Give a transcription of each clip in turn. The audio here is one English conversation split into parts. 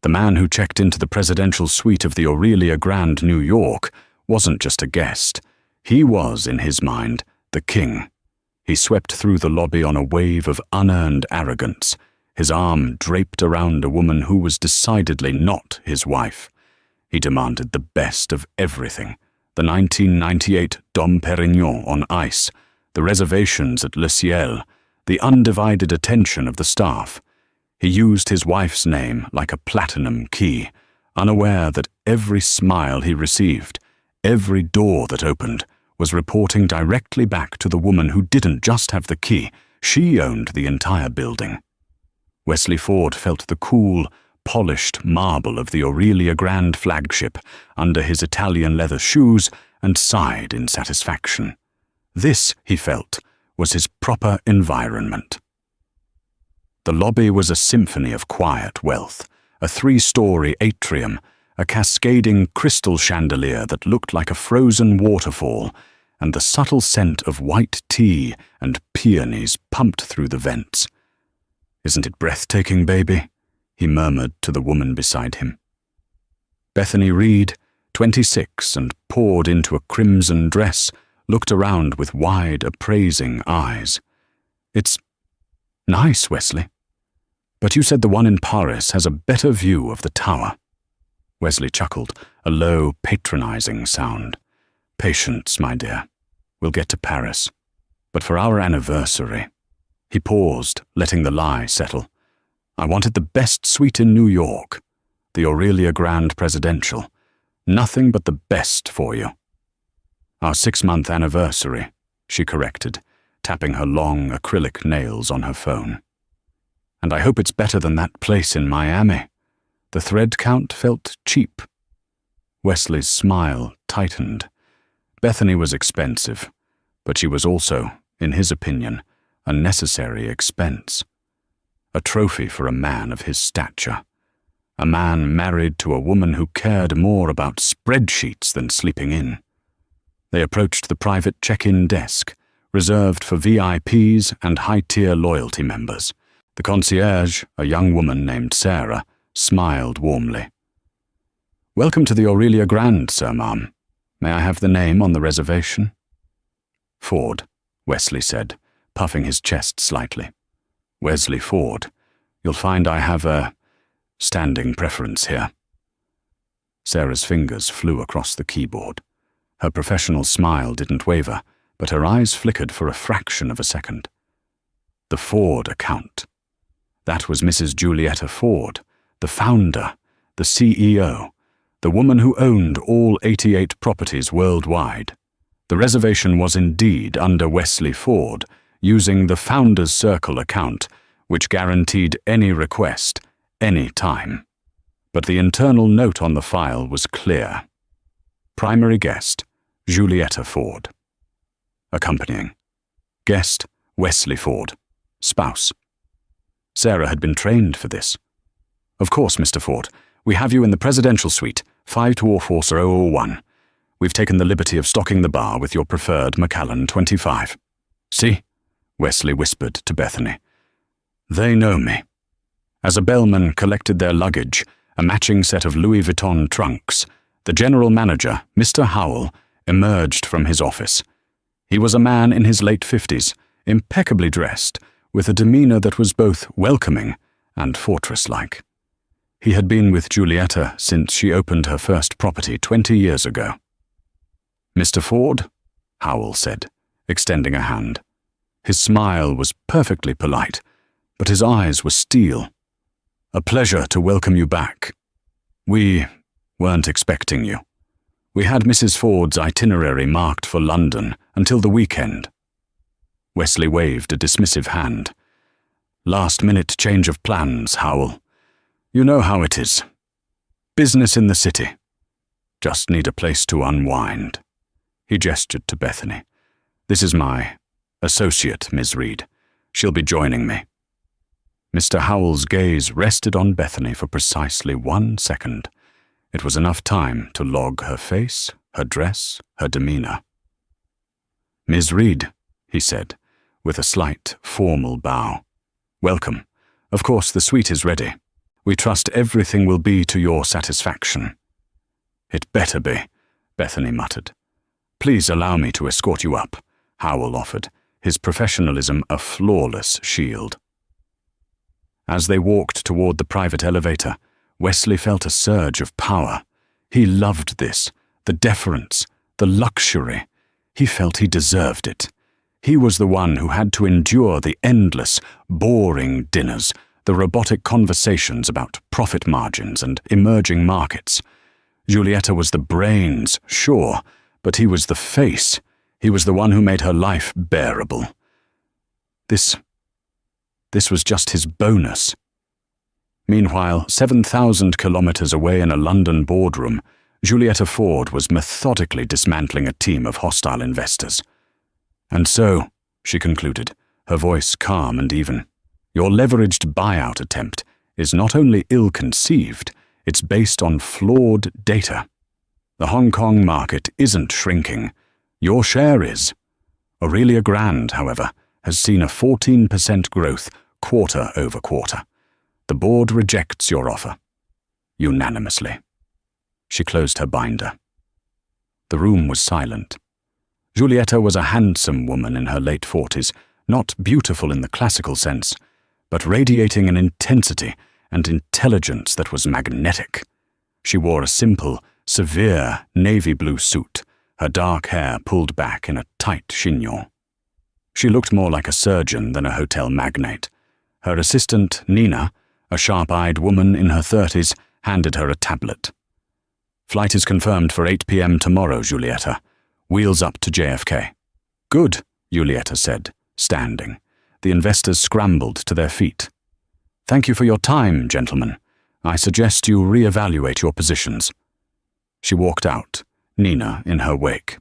The man who checked into the presidential suite of the Aurelia Grand, New York, wasn't just a guest. He was, in his mind, the king. He swept through the lobby on a wave of unearned arrogance, his arm draped around a woman who was decidedly not his wife. He demanded the best of everything: the 1998 Dom Perignon on ice, the reservations at Le Ciel, the undivided attention of the staff. He used his wife's name like a platinum key, unaware that every smile he received, every door that opened, was reporting directly back to the woman who didn't just have the key, she owned the entire building. Wesley Ford felt the cool, polished marble of the Aurelia Grand flagship under his Italian leather shoes and sighed in satisfaction. This, he felt, was his proper environment. The lobby was a symphony of quiet wealth, a 3-story atrium, a cascading crystal chandelier that looked like a frozen waterfall, and the subtle scent of white tea and peonies pumped through the vents. "Isn't it breathtaking, baby?" he murmured to the woman beside him. Bethany Reed, 26 and poured into a crimson dress, looked around with wide, appraising eyes. "It's nice, Wesley. But you said the one in Paris has a better view of the tower." Wesley chuckled, a low, patronizing sound. "Patience, my dear. We'll get to Paris. But for our anniversary—" He paused, letting the lie settle. "I wanted the best suite in New York. The Aurelia Grand Presidential. Nothing but the best for you." "Our 6-month anniversary," she corrected, tapping her long acrylic nails on her phone. "And I hope it's better than that place in Miami." The thread count felt cheap. Wesley's smile tightened. Bethany was expensive, but she was also, in his opinion, a necessary expense. A trophy for a man of his stature. A man married to a woman who cared more about spreadsheets than sleeping in. They approached the private check-in desk, reserved for VIPs and high-tier loyalty members. The concierge, a young woman named Sarah, smiled warmly. "Welcome to the Aurelia Grand, sir, ma'am. May I have the name on the reservation?" "Ford," Wesley said, puffing his chest slightly. "Wesley Ford. You'll find I have a standing preference here." Sarah's fingers flew across the keyboard. Her professional smile didn't waver, but her eyes flickered for a fraction of a second. The Ford account. That was Mrs. Julietta Ford, the founder, the CEO, the woman who owned all 88 properties worldwide. The reservation was indeed under Wesley Ford, using the Founder's Circle account, which guaranteed any request, any time. But the internal note on the file was clear. Primary guest, Julietta Ford. Accompanying. Guest, Wesley Ford. Spouse. Sarah had been trained for this. "Of course, Mr. Ford. We have you in the presidential suite, 5 Dwarf Horse 001. We've taken the liberty of stocking the bar with your preferred Macallan 25. See?" Wesley whispered to Bethany. "They know me." As a bellman collected their luggage, a matching set of Louis Vuitton trunks, the general manager, Mr. Howell, emerged from his office. He was a man in his late 50s, impeccably dressed, with a demeanor that was both welcoming and fortress-like. He had been with Julietta since she opened her first property 20 years ago. "Mr. Ford," Howell said, extending a hand. His smile was perfectly polite, but his eyes were steel. "A pleasure to welcome you back. We weren't expecting you. We had Mrs. Ford's itinerary marked for London until the weekend." Wesley waved a dismissive hand. "Last-minute change of plans, Howell. You know how it is. Business in the city. Just need a place to unwind." He gestured to Bethany. "This is my associate, Ms. Reed. She'll be joining me." Mr. Howell's gaze rested on Bethany for precisely 1 second. It was enough time to log her face, her dress, her demeanor. "Ms. Reed," he said, with a slight, formal bow. "Welcome. Of course, the suite is ready. We trust everything will be to your satisfaction." "It better be," Bethany muttered. "Please allow me to escort you up," Howell offered, his professionalism a flawless shield. As they walked toward the private elevator, Wesley felt a surge of power. He loved this, the deference, the luxury. He felt he deserved it. He was the one who had to endure the endless, boring dinners, the robotic conversations about profit margins and emerging markets. Giulietta was the brains, sure, but he was the face. He was the one who made her life bearable. This was just his bonus. Meanwhile, 7,000 kilometers away in a London boardroom, Giulietta Ford was methodically dismantling a team of hostile investors. "And so," she concluded, her voice calm and even, "your leveraged buyout attempt is not only ill-conceived, it's based on flawed data. The Hong Kong market isn't shrinking. Your share is. Aurelia Grand, however, has seen a 14% growth quarter over quarter. The board rejects your offer. Unanimously." She closed her binder. The room was silent. Giulietta was a handsome woman in her late 40s, not beautiful in the classical sense, but radiating an intensity and intelligence that was magnetic. She wore a simple, severe navy blue suit, her dark hair pulled back in a tight chignon. She looked more like a surgeon than a hotel magnate. Her assistant, Nina, a sharp-eyed woman in her 30s, handed her a tablet. "Flight is confirmed for 8 p.m. tomorrow, Giulietta. Wheels up to JFK." "Good," Giulietta said, standing. The investors scrambled to their feet. "Thank you for your time, gentlemen. I suggest you re-evaluate your positions." She walked out, Nina in her wake.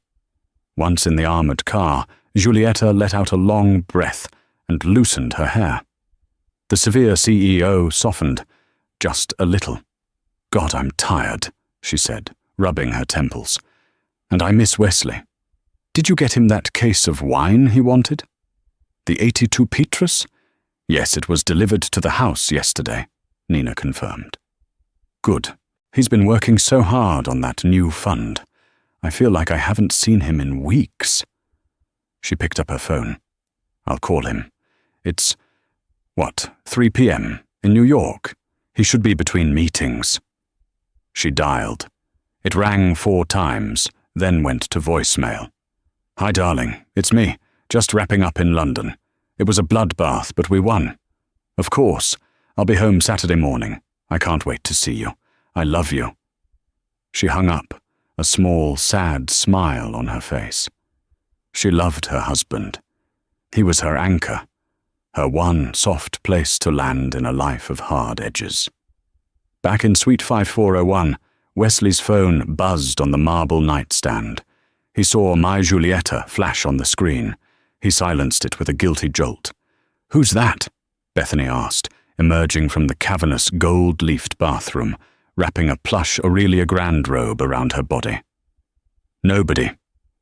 Once in the armored car, Giulietta let out a long breath and loosened her hair. The severe CEO softened, just a little. "God, I'm tired," she said, rubbing her temples. "And I miss Wesley. Did you get him that case of wine he wanted?" "The 82 Petrus? Yes, it was delivered to the house yesterday," Nina confirmed. "Good. He's been working so hard on that new fund. I feel like I haven't seen him in weeks." She picked up her phone. "I'll call him. It's, 3 p.m. in New York. He should be between meetings." She dialed. It rang 4 times, then went to voicemail. "Hi, darling. It's me. Just wrapping up in London. It was a bloodbath, but we won. Of course. I'll be home Saturday morning. I can't wait to see you. I love you." She hung up, a small, sad smile on her face. She loved her husband. He was her anchor, her one soft place to land in a life of hard edges. Back in Suite 5401, Wesley's phone buzzed on the marble nightstand. He saw My Giulietta flash on the screen. He silenced it with a guilty jolt. "Who's that?" Bethany asked, emerging from the cavernous gold-leafed bathroom, wrapping a plush Aurelia Grand robe around her body. "Nobody,"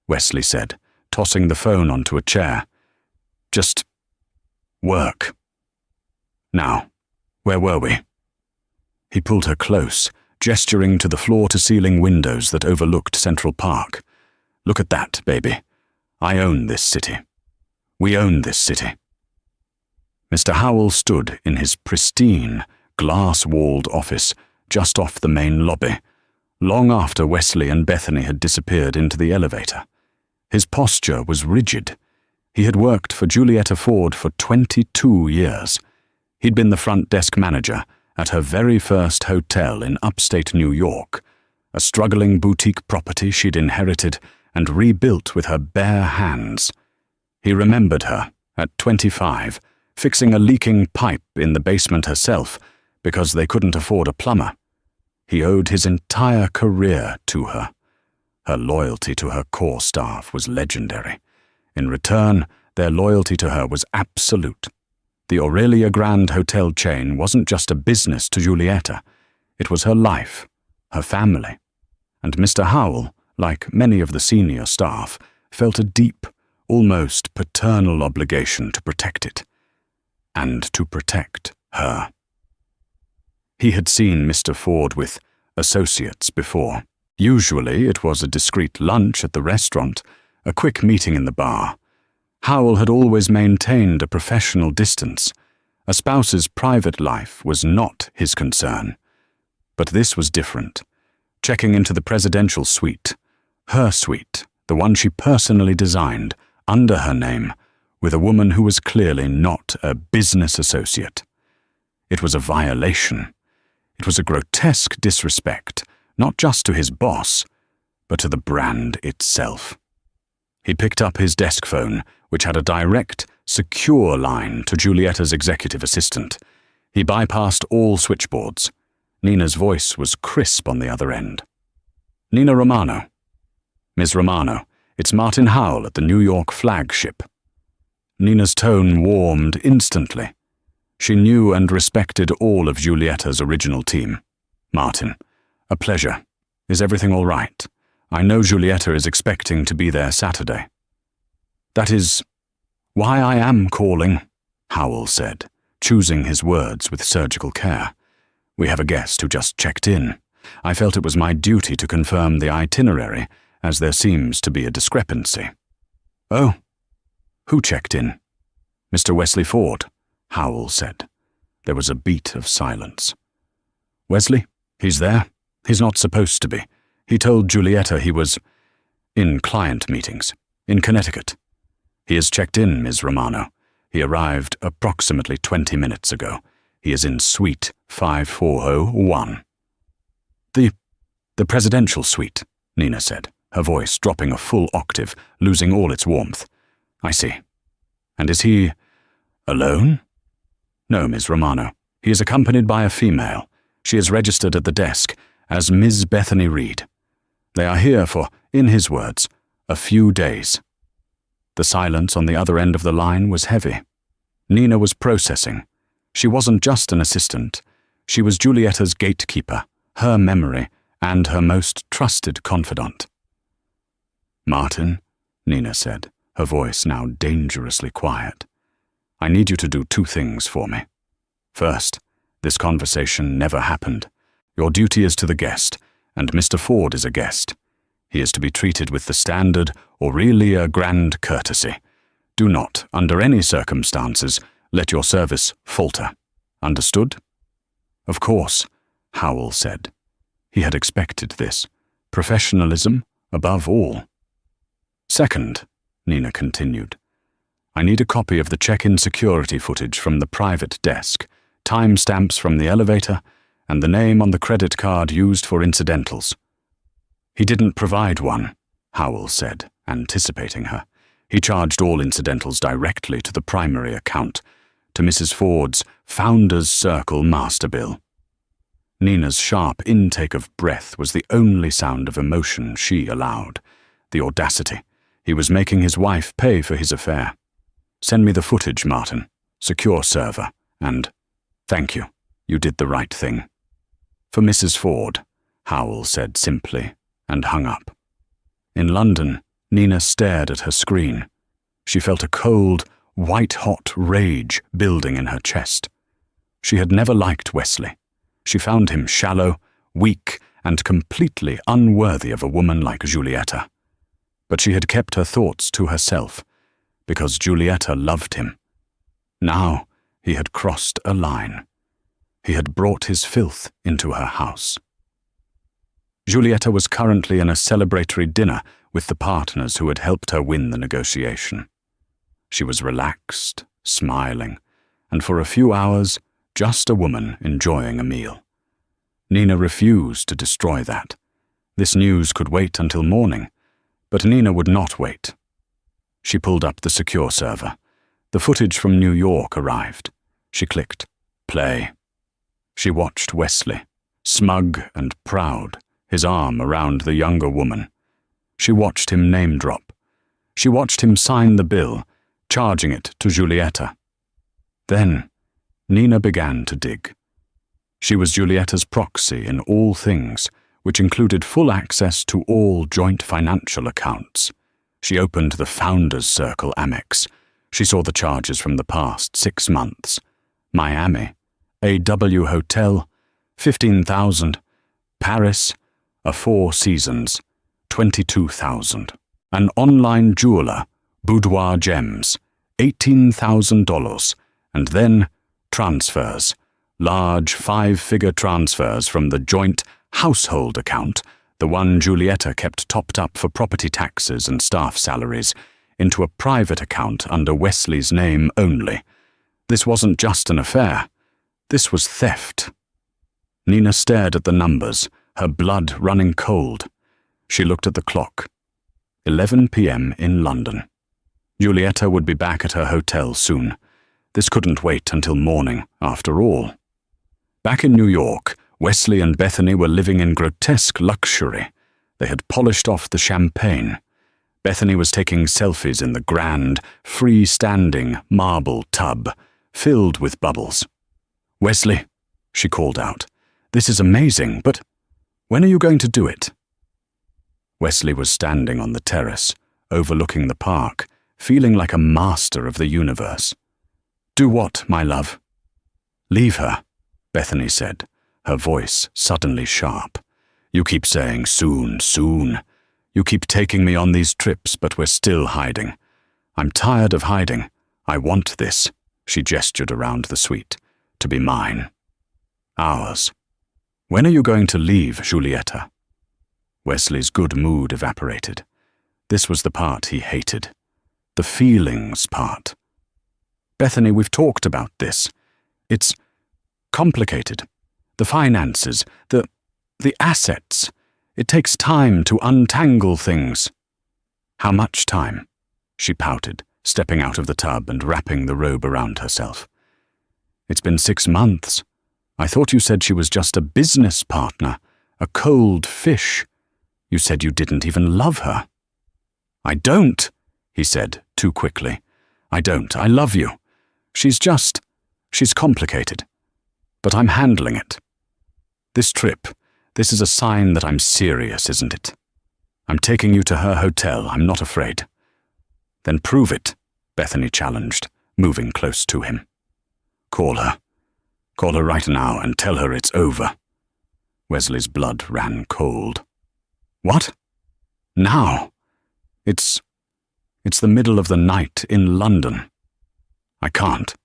Wesley said, tossing the phone onto a chair. "Just work. Now, where were we?" He pulled her close, gesturing to the floor-to-ceiling windows that overlooked Central Park. "Look at that, baby. I own this city. We own this city." Mr. Howell stood in his pristine, glass-walled office just off the main lobby, long after Wesley and Bethany had disappeared into the elevator. His posture was rigid. He had worked for Giulietta Ford for 22 years. He'd been the front desk manager at her very first hotel in upstate New York, a struggling boutique property she'd inherited and rebuilt with her bare hands. He remembered her, at 25, fixing a leaking pipe in the basement herself because they couldn't afford a plumber. He owed his entire career to her. Her loyalty to her core staff was legendary. In return, their loyalty to her was absolute. The Aurelia Grand hotel chain wasn't just a business to Giulietta. It was her life, her family. And Mr. Howell, like many of the senior staff, felt a deep, almost paternal obligation to protect it. And to protect her. He had seen Mr. Ford with associates before. Usually it was a discreet lunch at the restaurant, a quick meeting in the bar. Howell had always maintained a professional distance. A spouse's private life was not his concern. But this was different. Checking into the presidential suite, her suite, the one she personally designed, under her name, with a woman who was clearly not a business associate. It was a violation. It was a grotesque disrespect, not just to his boss, but to the brand itself. He picked up his desk phone, which had a direct, secure line to Giulietta's executive assistant. He bypassed all switchboards. Nina's voice was crisp on the other end. "Nina Romano." "Ms. Romano, it's Martin Howell at the New York flagship." Nina's tone warmed instantly. She knew and respected all of Giulietta's original team. "Martin, a pleasure. Is everything all right? I know Giulietta is expecting to be there Saturday." "That is why I am calling," Howell said, choosing his words with surgical care. "We have a guest who just checked in. I felt it was my duty to confirm the itinerary, as there seems to be a discrepancy." "Oh, who checked in?" "Mr. Wesley Ford," Howell said. There was a beat of silence. "Wesley? He's there? He's not supposed to be. He told Giulietta he was in client meetings, in Connecticut. He has checked in, Ms. Romano. He arrived approximately 20 minutes ago. He is in suite 5401. The presidential suite," Nina said, her voice dropping a full octave, losing all its warmth. "I see. And is he alone?" "No, Ms. Romano. He is accompanied by a female. She is registered at the desk as Ms. Bethany Reed. They are here for, in his words, a few days." The silence on the other end of the line was heavy. Nina was processing. She wasn't just an assistant. She was Giulietta's gatekeeper, her memory, and her most trusted confidant. "Martin," Nina said, her voice now dangerously quiet, "I need you to do two things for me. First, this conversation never happened. Your duty is to the guest, and Mr. Ford is a guest. He is to be treated with the standard Aurelia grand courtesy. Do not, under any circumstances, let your service falter. Understood?" "Of course," Howell said. He had expected this. Professionalism above all. "Second," Nina continued, "I need a copy of the check-in security footage from the private desk, timestamps from the elevator, and the name on the credit card used for incidentals." "He didn't provide one," Howell said, anticipating her. "He charged all incidentals directly to the primary account, to Mrs. Ford's Founders Circle master bill." Nina's sharp intake of breath was the only sound of emotion she allowed. The audacity. He was making his wife pay for his affair. "Send me the footage, Martin. Secure server. And thank you. You did the right thing." "For Mrs. Ford," Howell said simply, and hung up. In London, Nina stared at her screen. She felt a cold, white-hot rage building in her chest. She had never liked Wesley. She found him shallow, weak, and completely unworthy of a woman like Giulietta. But she had kept her thoughts to herself, because Giulietta loved him. Now he had crossed a line. He had brought his filth into her house. Giulietta was currently in a celebratory dinner with the partners who had helped her win the negotiation. She was relaxed, smiling, and for a few hours, just a woman enjoying a meal. Nina refused to destroy that. This news could wait until morning, but Nina would not wait. She pulled up the secure server. The footage from New York arrived. She clicked play. She watched Wesley, smug and proud, his arm around the younger woman. She watched him name drop. She watched him sign the bill, charging it to Giulietta. Then, Nina began to dig. She was Giulietta's proxy in all things, which included full access to all joint financial accounts. She opened the Founders Circle Amex. She saw the charges from the past 6 months. Miami, AW Hotel, 15,000. Paris, a Four Seasons, 22,000. An online jeweler, Boudoir Gems, $18,000. And then transfers, large 5-figure transfers from the joint household account, the one Giulietta kept topped up for property taxes and staff salaries, into a private account under Wesley's name only. This wasn't just an affair. This was theft. Nina stared at the numbers, her blood running cold. She looked at the clock. 11 p.m. in London. Giulietta would be back at her hotel soon. This couldn't wait until morning, after all. Back in New York, Wesley and Bethany were living in grotesque luxury. They had polished off the champagne. Bethany was taking selfies in the grand, free-standing marble tub, filled with bubbles. "Wesley," she called out, "this is amazing, but when are you going to do it?" Wesley was standing on the terrace, overlooking the park, feeling like a master of the universe. "Do what, my love?" "Leave her," Bethany said, her voice suddenly sharp. "You keep saying soon, soon. You keep taking me on these trips, but we're still hiding. I'm tired of hiding. I want this," she gestured around the suite, "to be mine. Ours. When are you going to leave, Giulietta?" Wesley's good mood evaporated. This was the part he hated. The feelings part. "Bethany, we've talked about this. It's complicated. The finances, the assets. It takes time to untangle things." "How much time?" she pouted, stepping out of the tub and wrapping the robe around herself. "It's been 6 months. I thought you said she was just a business partner, a cold fish. You said you didn't even love her." "I don't," he said, too quickly. "I don't. I love you. She's complicated. But I'm handling it. This trip, this is a sign that I'm serious, isn't it? I'm taking you to her hotel. I'm not afraid." "Then prove it," Bethany challenged, moving close to him. "Call her. Call her right now and tell her it's over." Wesley's blood ran cold. "What? Now? It's the middle of the night in London. I can't."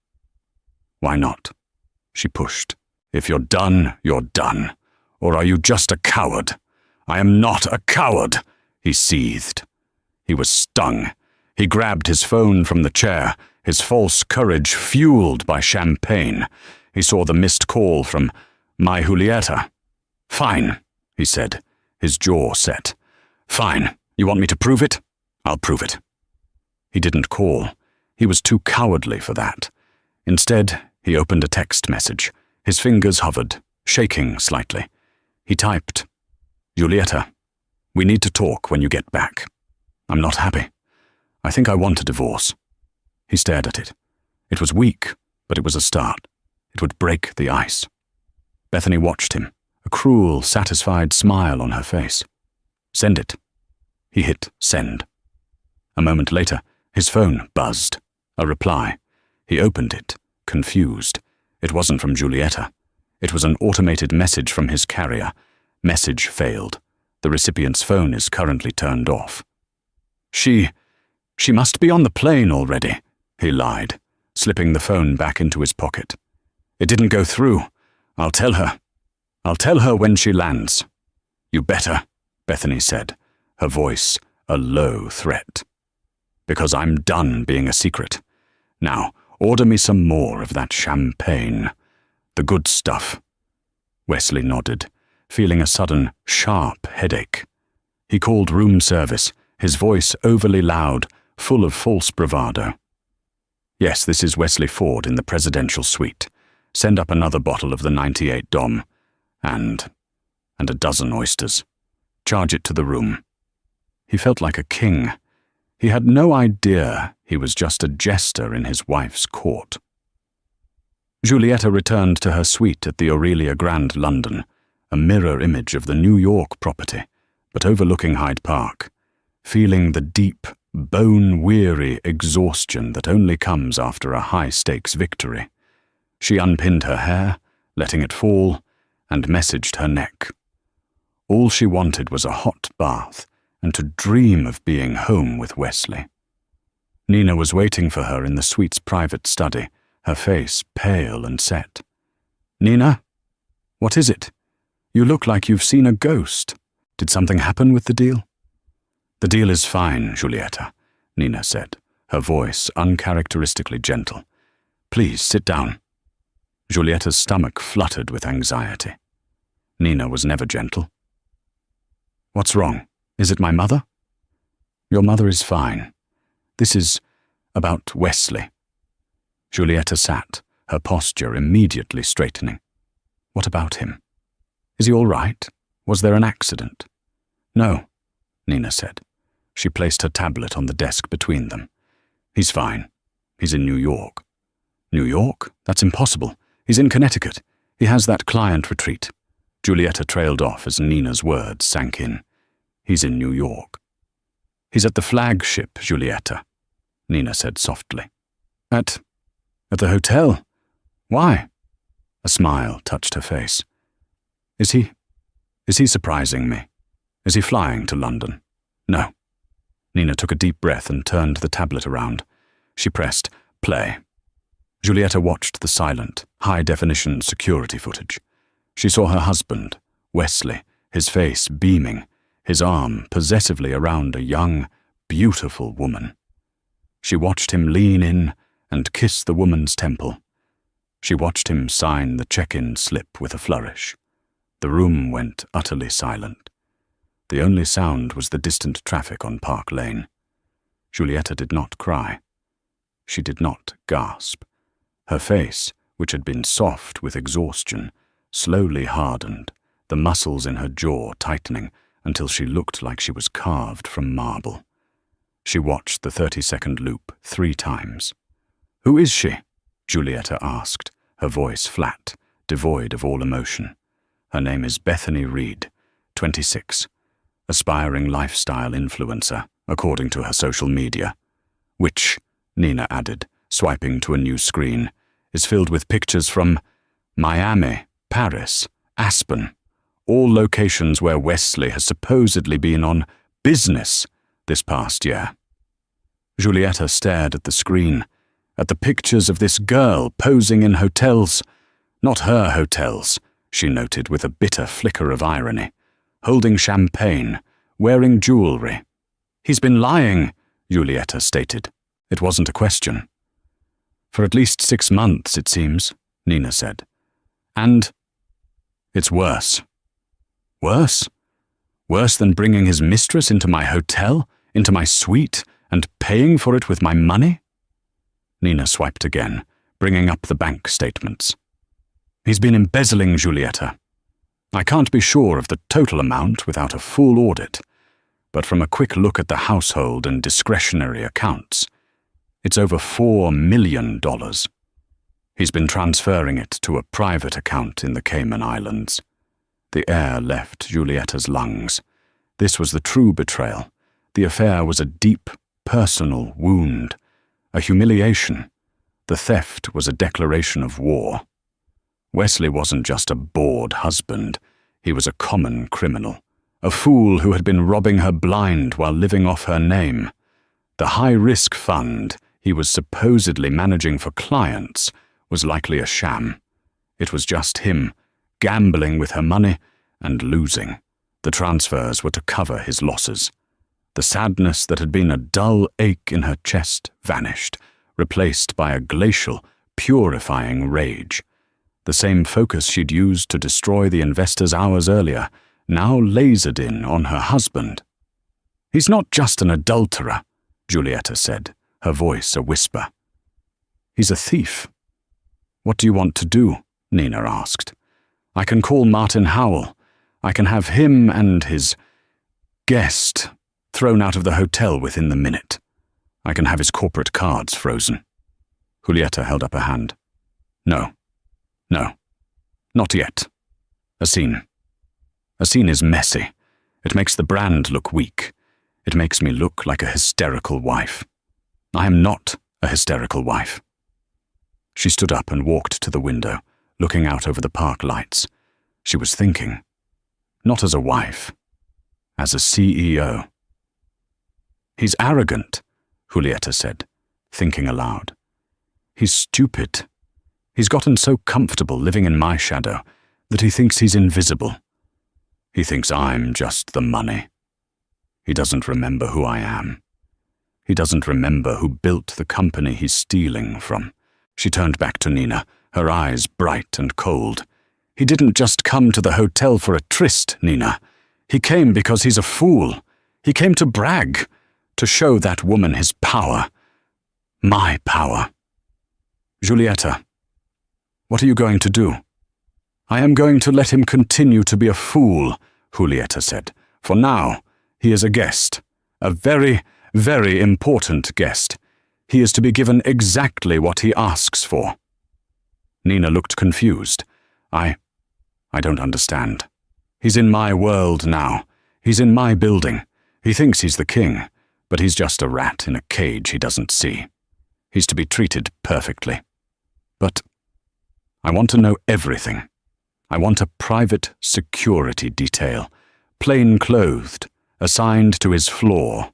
"Why not?" She pushed. "If you're done, you're done. Or are you just a coward?" "I am not a coward," he seethed. He was stung. He grabbed his phone from the chair, his false courage fueled by champagne. He saw the missed call from my Giulietta. "Fine," he said, his jaw set. "Fine. You want me to prove it? I'll prove it." He didn't call. He was too cowardly for that. Instead, he opened a text message. His fingers hovered, shaking slightly. He typed, "Giulietta, we need to talk when you get back. I'm not happy. I think I want a divorce." He stared at it. It was weak, but it was a start. It would break the ice. Bethany watched him, a cruel, satisfied smile on her face. "Send it." He hit send. A moment later, his phone buzzed. A reply. He opened it, confused. It wasn't from Giulietta. It was an automated message from his carrier. Message failed. The recipient's phone is currently turned off. She must be on the plane already," he lied, slipping the phone back into his pocket. "It didn't go through. I'll tell her. I'll tell her when she lands." "You better," Bethany said, her voice a low threat. "Because I'm done being a secret. Now, order me some more of that champagne. The good stuff." Wesley nodded, feeling a sudden, sharp headache. He called room service, his voice overly loud, full of false bravado. "Yes, this is Wesley Ford in the presidential suite. Send up another bottle of the 98 Dom, and a dozen oysters. Charge it to the room." He felt like a king. He had no idea he was just a jester in his wife's court. Giulietta returned to her suite at the Aurelia Grand London, a mirror image of the New York property, but overlooking Hyde Park, feeling the deep, bone-weary exhaustion that only comes after a high-stakes victory. She unpinned her hair, letting it fall, and messaged her neck. All she wanted was a hot bath and to dream of being home with Wesley. Nina was waiting for her in the suite's private study, her face pale and set. "Nina? What is it? You look like you've seen a ghost. Did something happen with the deal?" "The deal is fine, Giulietta," Nina said, her voice uncharacteristically gentle. "Please sit down." Giulietta's stomach fluttered with anxiety. Nina was never gentle. "What's wrong? Is it my mother?" "Your mother is fine. This is about Wesley." Giulietta sat, her posture immediately straightening. "What about him? Is he all right? Was there an accident?" "No," Nina said. She placed her tablet on the desk between them. "He's fine. He's in New York." "New York? That's impossible. He's in Connecticut. He has that client retreat." Giulietta trailed off as Nina's words sank in. "He's in New York." "He's at the flagship, Giulietta," Nina said softly. At the hotel? Why?" A smile touched her face. Is he surprising me? Is he flying to London?" "No." Nina took a deep breath and turned the tablet around. She pressed play. Giulietta watched the silent, high-definition security footage. She saw her husband, Wesley, his face beaming, his arm possessively around a young, beautiful woman. She watched him lean in and kiss the woman's temple. She watched him sign the check-in slip with a flourish. The room went utterly silent. The only sound was the distant traffic on Park Lane. Giulietta did not cry. She did not gasp. Her face, which had been soft with exhaustion, slowly hardened, the muscles in her jaw tightening until she looked like she was carved from marble. She watched the 30-second loop 3 times. "Who is she?" Giulietta asked, her voice flat, devoid of all emotion. "Her name is Bethany Reed, 26, aspiring lifestyle influencer, according to her social media, which," Nina added, swiping to a new screen, "is filled with pictures from Miami, Paris, Aspen, all locations where Wesley has supposedly been on business this past year." Giulietta stared at the screen, at the pictures of this girl posing in hotels. Not her hotels, she noted with a bitter flicker of irony. Holding champagne, wearing jewelry. "He's been lying," Giulietta stated. It wasn't a question. "For at least 6 months, it seems," Nina said. "And it's worse." "Worse? Worse than bringing his mistress into my hotel, into my suite, and paying for it with my money?" Nina swiped again, bringing up the bank statements. "He's been embezzling, Giulietta. I can't be sure of the total amount without a full audit, but from a quick look at the household and discretionary accounts, it's over $4 million. He's been transferring it to a private account in the Cayman Islands." The air left Giulietta's lungs. This was the true betrayal. The affair was a deep, personal wound, a humiliation. The theft was a declaration of war. Wesley wasn't just a bored husband. He was a common criminal, a fool who had been robbing her blind while living off her name. The high-risk fund he was supposedly managing for clients was likely a sham. It was just him, gambling with her money and losing. The transfers were to cover his losses. The sadness that had been a dull ache in her chest vanished, replaced by a glacial, purifying rage. The same focus she'd used to destroy the investors hours earlier now lasered in on her husband. "He's not just an adulterer," Giulietta said, her voice a whisper. "He's a thief." "What do you want to do?" Nina asked. "I can call Martin Howell. I can have him and his guest thrown out of the hotel within the minute. I can have his corporate cards frozen." Giulietta held up a hand. No, not yet. A scene. A scene is messy. It makes the brand look weak. It makes me look like a hysterical wife. I am not a hysterical wife." She stood up and walked to the window, looking out over the park lights. She was thinking, not as a wife, as a CEO. "He's arrogant," Julieta said, thinking aloud. "He's stupid. He's gotten so comfortable living in my shadow that he thinks he's invisible. He thinks I'm just the money. He doesn't remember who I am. He doesn't remember who built the company he's stealing from." She turned back to Nina, her eyes bright and cold. "He didn't just come to the hotel for a tryst, Nina. He came because he's a fool. He came to brag, to show that woman his power. My power." "Julieta, what are you going to do?" "I am going to let him continue to be a fool," Julieta said. "For now, he is a guest, a very, very important guest. He is to be given exactly what he asks for." Nina looked confused. I don't understand. He's in my world now. He's in my building. He thinks he's the king, but he's just a rat in a cage he doesn't see. He's to be treated perfectly. But I want to know everything. I want a private security detail, plain-clothed, assigned to his floor.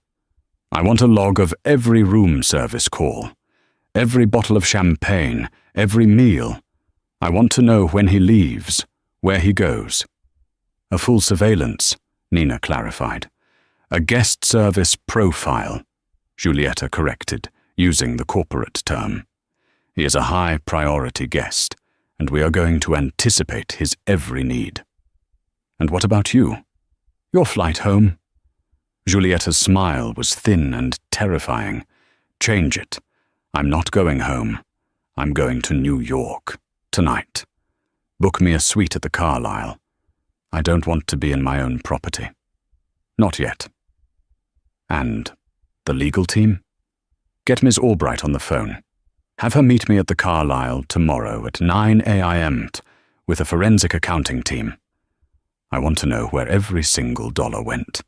I want a log of every room service call, every bottle of champagne, every meal. I want to know when he leaves, where he goes. "A full surveillance," Nina clarified. "A guest service profile," Julieta corrected, using the corporate term. "He is a high-priority guest, and we are going to anticipate his every need." "And what about you? Your flight home?" Julieta's smile was thin and terrifying. "Change it. I'm not going home. I'm going to New York. Tonight. Book me a suite at the Carlyle. I don't want to be in my own property. Not yet." "And the legal team?" "Get Ms. Albright on the phone. Have her meet me at the Carlyle tomorrow at 9 a.m. with a forensic accounting team. I want to know where every single dollar went.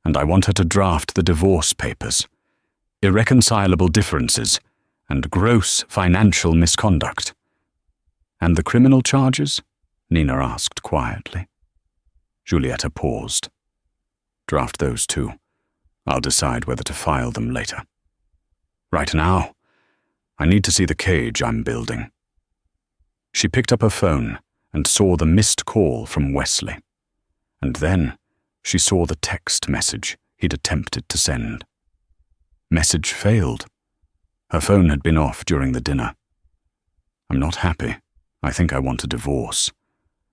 And I want her to draft the divorce papers. Irreconcilable differences and gross financial misconduct." "And the criminal charges?" Nina asked quietly. Julieta paused. "Draft those too. I'll decide whether to file them later. Right now, I need to see the cage I'm building." She picked up her phone and saw the missed call from Wesley. And then she saw the text message he'd attempted to send. Message failed. Her phone had been off during the dinner. "I'm not happy. I think I want a divorce."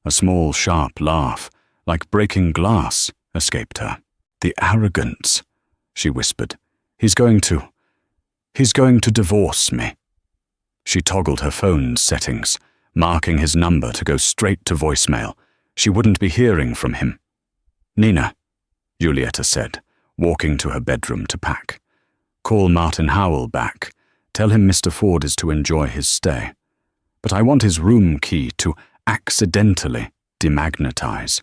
A small, sharp laugh, like breaking glass, escaped her. "The arrogance," she whispered. He's going to divorce me." She toggled her phone's settings, marking his number to go straight to voicemail. She wouldn't be hearing from him. "Nina," Julieta said, walking to her bedroom to pack. "Call Martin Howell back. Tell him Mr. Ford is to enjoy his stay. But I want his room key to accidentally demagnetize.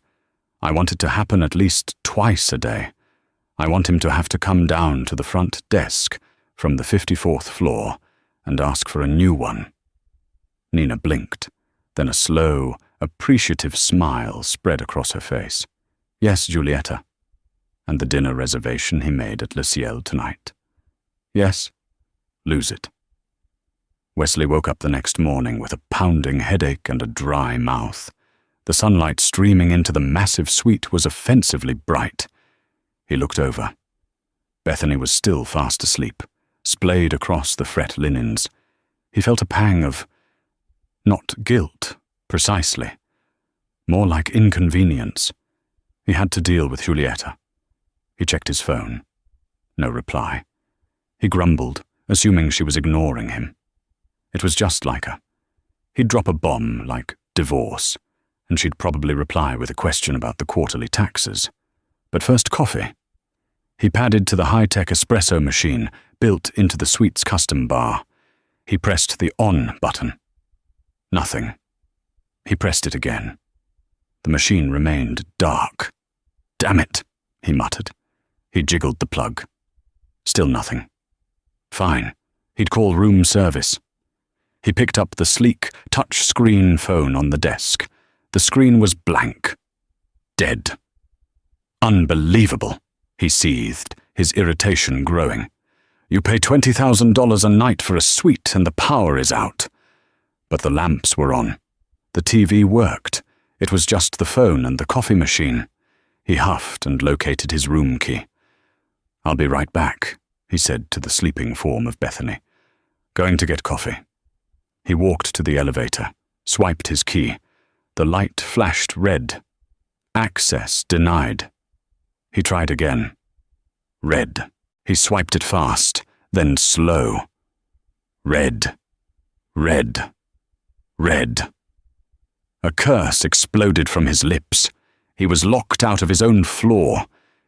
I want it to happen at least twice a day. I want him to have to come down to the front desk from the 54th floor and ask for a new one." Nina blinked, then a slow, appreciative smile spread across her face. "Yes, Julieta." "And the dinner reservation he made at Le Ciel tonight?" "Yes." "Lose it." Wesley woke up the next morning with a pounding headache and a dry mouth. The sunlight streaming into the massive suite was offensively bright. He looked over. Bethany was still fast asleep, splayed across the fret linens. He felt a pang of, not guilt, precisely, more like inconvenience. He had to deal with Julieta. He checked his phone. No reply. He grumbled, assuming she was ignoring him. It was just like her. He'd drop a bomb like divorce, and she'd probably reply with a question about the quarterly taxes. But first coffee. He padded to the high-tech espresso machine built into the suite's custom bar. He pressed the on button. Nothing. He pressed it again. The machine remained dark. "Damn it," he muttered. He jiggled the plug. Still nothing. Fine. He'd call room service. He picked up the sleek, touch-screen phone on the desk. The screen was blank. Dead. Unbelievable, he seethed, his irritation growing. You pay $20,000 a night for a suite and the power is out. But the lamps were on. The TV worked. It was just the phone and the coffee machine. He huffed and located his room key. I'll be right back, he said to the sleeping form of Bethany. Going to get coffee. He walked to the elevator, swiped his key. The light flashed red. Access denied. He tried again. Red. He swiped it fast, then slow. Red. Red. Red. A curse exploded from his lips. He was locked out of his own floor.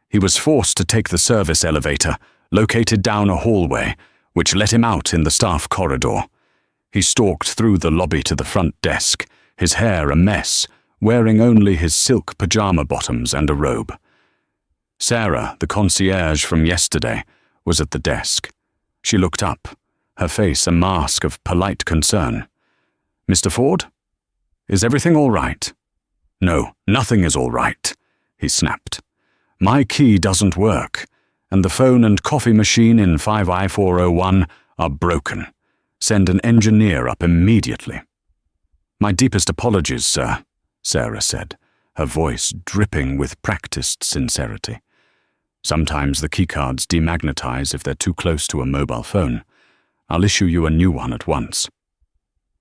He was forced to take the service elevator, located down a hallway, which let him out in the staff corridor. He stalked through the lobby to the front desk, his hair a mess, wearing only his silk pajama bottoms and a robe. Sarah, the concierge from yesterday, was at the desk. She looked up, her face a mask of polite concern. Mr. Ford? Is everything all right? No, nothing is all right, he snapped. My key doesn't work, and the phone and coffee machine in 5I401 are broken. Send an engineer up immediately. My deepest apologies, sir, Sarah said, her voice dripping with practiced sincerity. Sometimes the keycards demagnetize if they're too close to a mobile phone. I'll issue you a new one at once.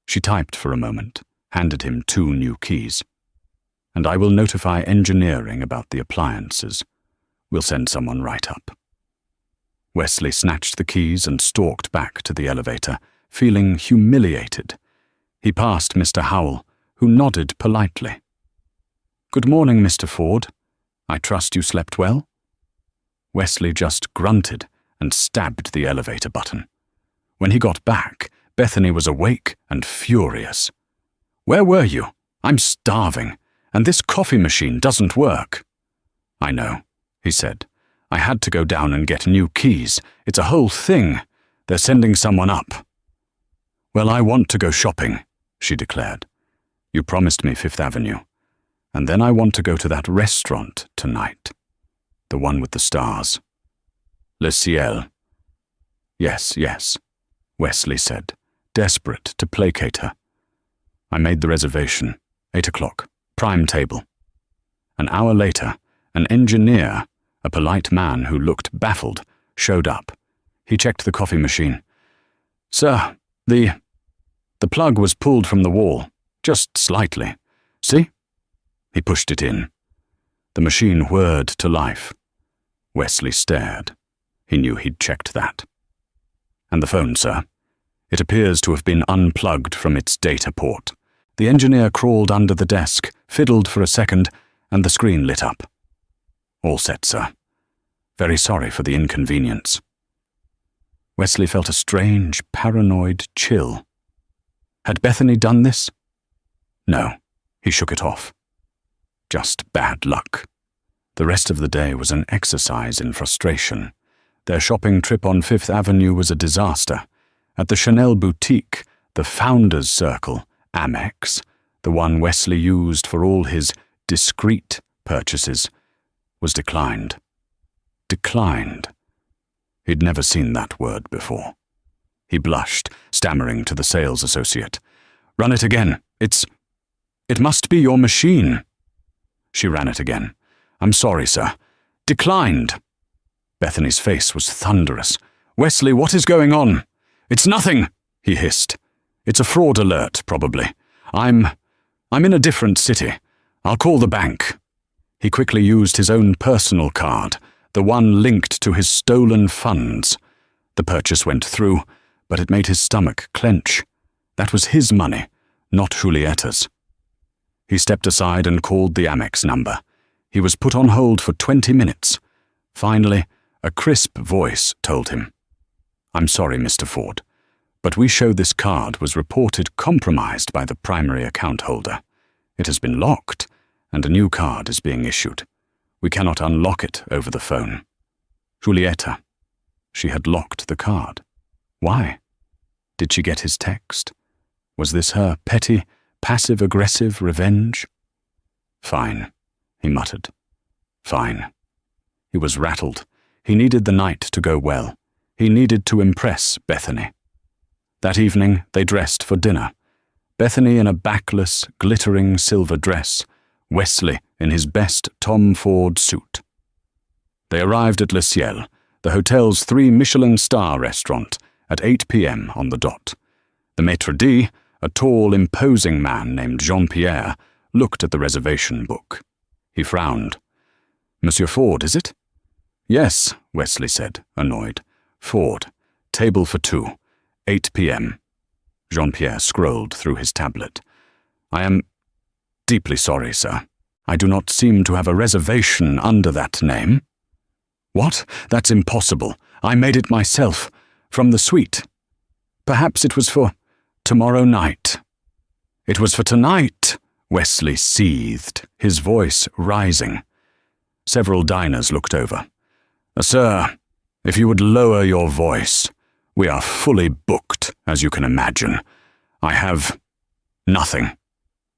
She typed for a moment, handed him 2 new keys. And I will notify engineering about the appliances. We'll send someone right up. Wesley snatched the keys and stalked back to the elevator, feeling humiliated. He passed Mr. Howell, who nodded politely. Good morning, Mr. Ford. I trust you slept well? Wesley just grunted and stabbed the elevator button. When he got back, Bethany was awake and furious. Where were you? I'm starving, and this coffee machine doesn't work. I know, he said. I had to go down and get new keys. It's a whole thing. They're sending someone up. Well, I want to go shopping, she declared. You promised me 5th Avenue. And then I want to go to that restaurant tonight. The one with the stars. Le Ciel. Yes, yes, Wesley said, desperate to placate her. I made the reservation. 8 o'clock. Prime table. An hour later, an engineer, a polite man who looked baffled, showed up. He checked the coffee machine. Sir, the plug was pulled from the wall, just slightly. See? He pushed it in. The machine whirred to life. Wesley stared. He knew he'd checked that. And the phone, sir? It appears to have been unplugged from its data port. The engineer crawled under the desk, fiddled for a second, and the screen lit up. All set, sir. Very sorry for the inconvenience. Wesley felt a strange, paranoid chill. Had Bethany done this? No, he shook it off. Just bad luck. The rest of the day was an exercise in frustration. Their shopping trip on 5th Avenue was a disaster. At the Chanel boutique, the Founders Circle, Amex, the one Wesley used for all his discreet purchases, was declined. Declined. He'd never seen that word before. He blushed, stammering to the sales associate. Run it again. It must be your machine. She ran it again. I'm sorry, sir. Declined. Bethany's face was thunderous. Wesley, what is going on? It's nothing, he hissed. It's a fraud alert, probably. I'm in a different city. I'll call the bank. He quickly used his own personal card, the one linked to his stolen funds. The purchase went through, but it made his stomach clench. That was his money, not Julietta's. He stepped aside and called the Amex number. He was put on hold for 20 minutes. Finally, a crisp voice told him, I'm sorry, Mr. Ford, but we show this card was reported compromised by the primary account holder. It has been locked, and a new card is being issued. We cannot unlock it over the phone. Julieta. She had locked the card. Why? Did she get his text? Was this her petty, passive-aggressive revenge? Fine, he muttered. Fine. He was rattled. He needed the night to go well. He needed to impress Bethany. That evening, they dressed for dinner. Bethany in a backless, glittering silver dress, Wesley in his best Tom Ford suit. They arrived at Le Ciel, the hotel's 3 Michelin star restaurant, at 8 p.m. on the dot. The maitre d', a tall, imposing man named Jean-Pierre, looked at the reservation book. He frowned. "Monsieur Ford, is it?" "Yes," Wesley said, annoyed. "Ford. Table for 2. 8 p.m. Jean-Pierre scrolled through his tablet. "I am deeply sorry, sir. I do not seem to have a reservation under that name." "What? That's impossible. I made it myself. From the suite. Perhaps it was for tomorrow night." "It was for tonight," Wesley seethed, his voice rising. Several diners looked over. "Sir, if you would lower your voice. We are fully booked, as you can imagine. I have nothing."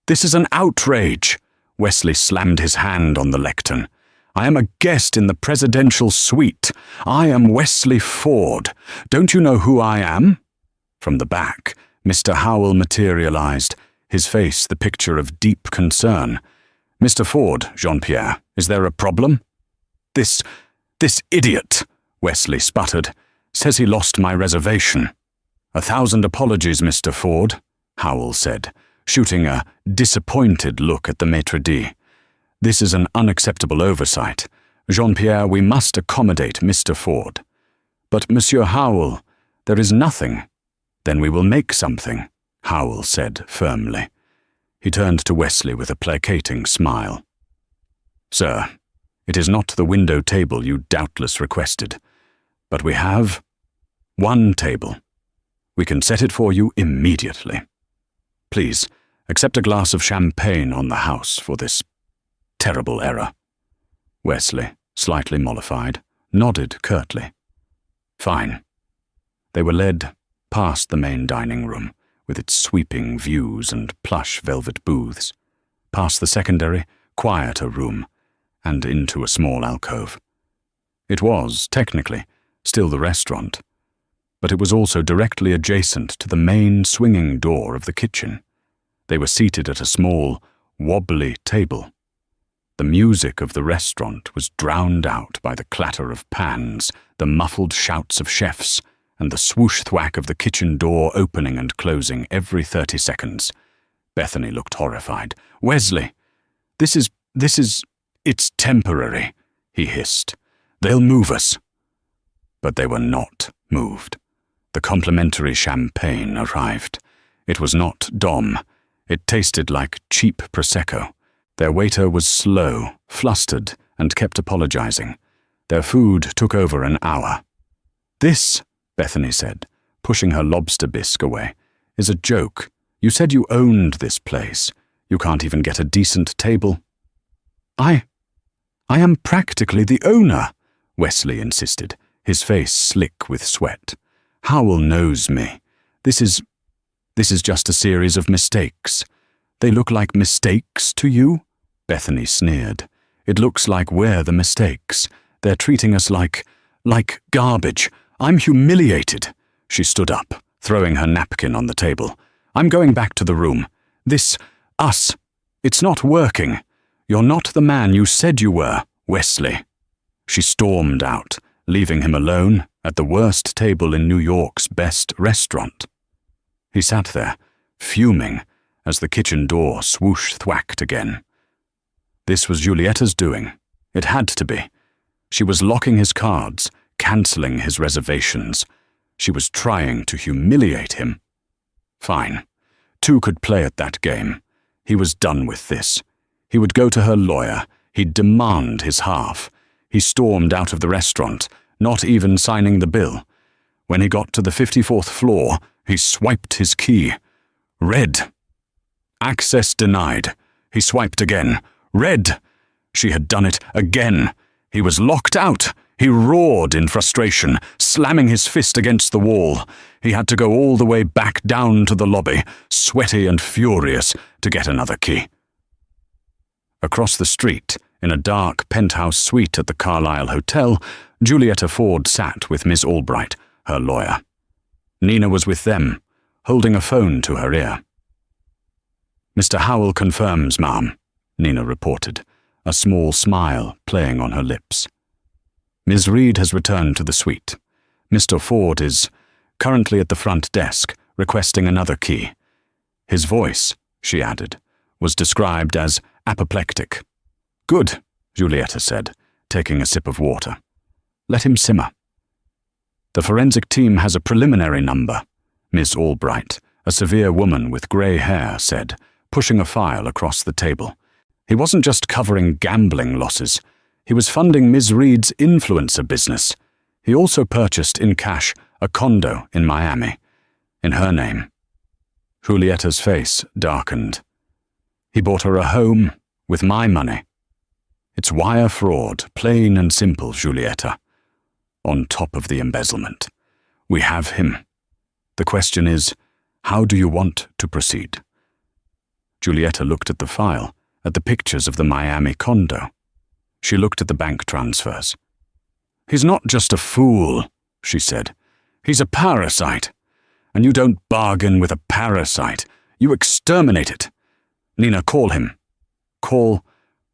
"This is an outrage." Wesley slammed his hand on the lectern. "I am a guest in the presidential suite. I am Wesley Ford. Don't you know who I am?" From the back, Mr. Howell materialized, his face the picture of deep concern. "Mr. Ford, Jean-Pierre, is there a problem?" This idiot," Wesley sputtered, "says he lost my reservation." "1,000 apologies, Mr. Ford," Howell said, shooting a disappointed look at the maitre d'. "This is an unacceptable oversight. Jean-Pierre, we must accommodate Mr. Ford." "But, Monsieur Howell, there is nothing." "Then we will make something," Howell said firmly. He turned to Wesley with a placating smile. "Sir, it is not the window table you doubtless requested, but we have one table. We can set it for you immediately. Please, accept a glass of champagne on the house for this terrible error." Wesley, slightly mollified, nodded curtly. "Fine." They were led past the main dining room, with its sweeping views and plush velvet booths, past the secondary, quieter room, and into a small alcove. It was, technically, still the restaurant, but it was also directly adjacent to the main swinging door of the kitchen. They were seated at a small, wobbly table. The music of the restaurant was drowned out by the clatter of pans, the muffled shouts of chefs, and the swoosh-thwack of the kitchen door opening and closing every 30 seconds. Bethany looked horrified. "Wesley, it's temporary," he hissed. "They'll move us." But they were not moved. The complimentary champagne arrived. It was not Dom. It tasted like cheap Prosecco. Their waiter was slow, flustered, and kept apologizing. Their food took over an hour. "This," Bethany said, pushing her lobster bisque away, "is a joke. You said you owned this place. You can't even get a decent table." I am practically the owner," Wesley insisted, his face slick with sweat. "Howell knows me. This is just a series of mistakes." "They look like mistakes to you?" Bethany sneered. "It looks like we're the mistakes. They're treating us like garbage. I'm humiliated." She stood up, throwing her napkin on the table. "I'm going back to the room. Us, it's not working. You're not the man you said you were, Wesley." She stormed out, leaving him alone at the worst table in New York's best restaurant. He sat there, fuming, as the kitchen door swoosh-thwacked again. This was Giulietta's doing. It had to be. She was locking his cards, cancelling his reservations. She was trying to humiliate him. Fine. 2 could play at that game. He was done with this. He would go to her lawyer. He'd demand his half. He stormed out of the restaurant, not even signing the bill. When he got to the 54th floor, he swiped his key. Red. Access denied. He swiped again. Red. She had done it again. He was locked out. He roared in frustration, slamming his fist against the wall. He had to go all the way back down to the lobby, sweaty and furious, to get another key. Across the street, in a dark penthouse suite at the Carlisle Hotel, Julietta Ford sat with Miss Albright, her lawyer. Nina was with them, holding a phone to her ear. "Mr. Howell confirms, ma'am," Nina reported, a small smile playing on her lips. "Ms. Reed has returned to the suite. Mr. Ford is currently at the front desk, requesting another key. His voice," she added, "was described as apoplectic." "Good," Julietta said, taking a sip of water. "Let him simmer." "The forensic team has a preliminary number," Miss Albright, a severe woman with grey hair, said, pushing a file across the table. "He wasn't just covering gambling losses. He was funding Ms. Reed's influencer business. He also purchased in cash a condo in Miami, in her name." Julietta's face darkened. "He bought her a home with my money. It's wire fraud, plain and simple, Julietta. On top of the embezzlement. We have him. The question is, how do you want to proceed?" Julietta looked at the file, at the pictures of the Miami condo. She looked at the bank transfers. "He's not just a fool," she said. "He's a parasite. And you don't bargain with a parasite. You exterminate it. Nina, call him." "Call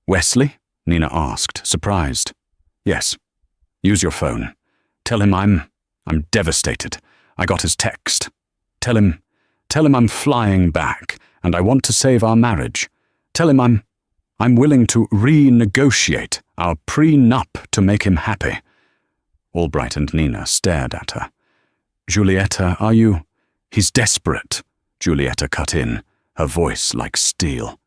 Wesley?" Nina asked, surprised. "Yes. Use your phone. Tell him I'm devastated. I got his text. Tell him I'm flying back, and I want to save our marriage. Tell him I'm willing to renegotiate our prenup to make him happy." Albright and Nina stared at her. "Julietta, are you—" "He's desperate," Julietta cut in, her voice like steel.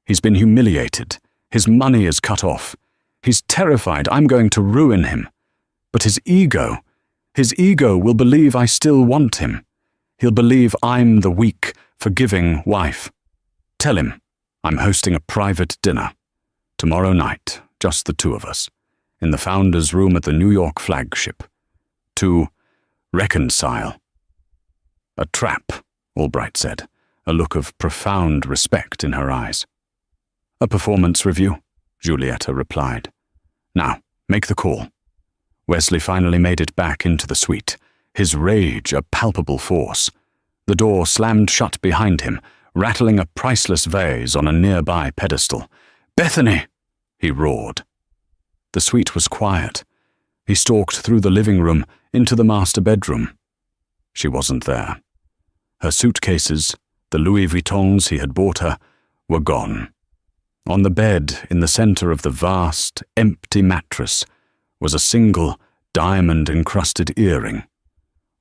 "He's been humiliated. His money is cut off. He's terrified I'm going to ruin him. But his ego will believe I still want him. He'll believe I'm the weak, forgiving wife. Tell him I'm hosting a private dinner. Tomorrow night, just the two of us, in the founder's room at the New York flagship. To reconcile." "A trap," Albright said, a look of profound respect in her eyes. "A performance review," Julietta replied. "Now, make the call." Wesley finally made it back into the suite, his rage a palpable force. The door slammed shut behind him, rattling a priceless vase on a nearby pedestal. "Bethany!" he roared. The suite was quiet. He stalked through the living room into the master bedroom. She wasn't there. Her suitcases, the Louis Vuittons he had bought her, were gone. On the bed, in the center of the vast, empty mattress, was a single, diamond-encrusted earring,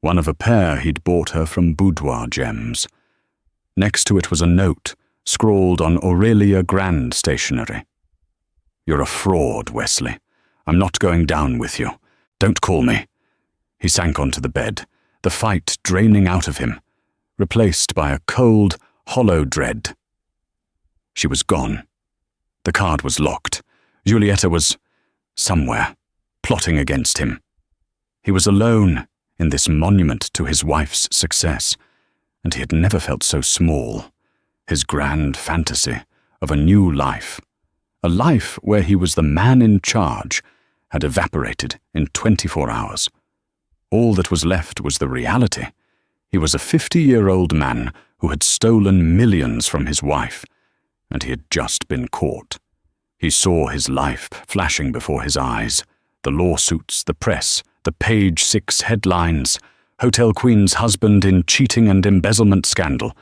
one of a pair he'd bought her from Boudoir Gems. Next to it was a note, scrawled on Aurelia Grand stationery. "You're a fraud, Wesley. I'm not going down with you. Don't call me." He sank onto the bed, the fight draining out of him, replaced by a cold, hollow dread. She was gone. The card was locked. Julietta was somewhere, plotting against him. He was alone in this monument to his wife's success, and he had never felt so small. His grand fantasy of a new life, a life where he was the man in charge, had evaporated in 24 hours. All that was left was the reality. He was a 50-year-old man who had stolen millions from his wife, and he had just been caught. He saw his life flashing before his eyes, the lawsuits, the press, the Page 6 headlines, Hotel Queen's husband in cheating and embezzlement scandal.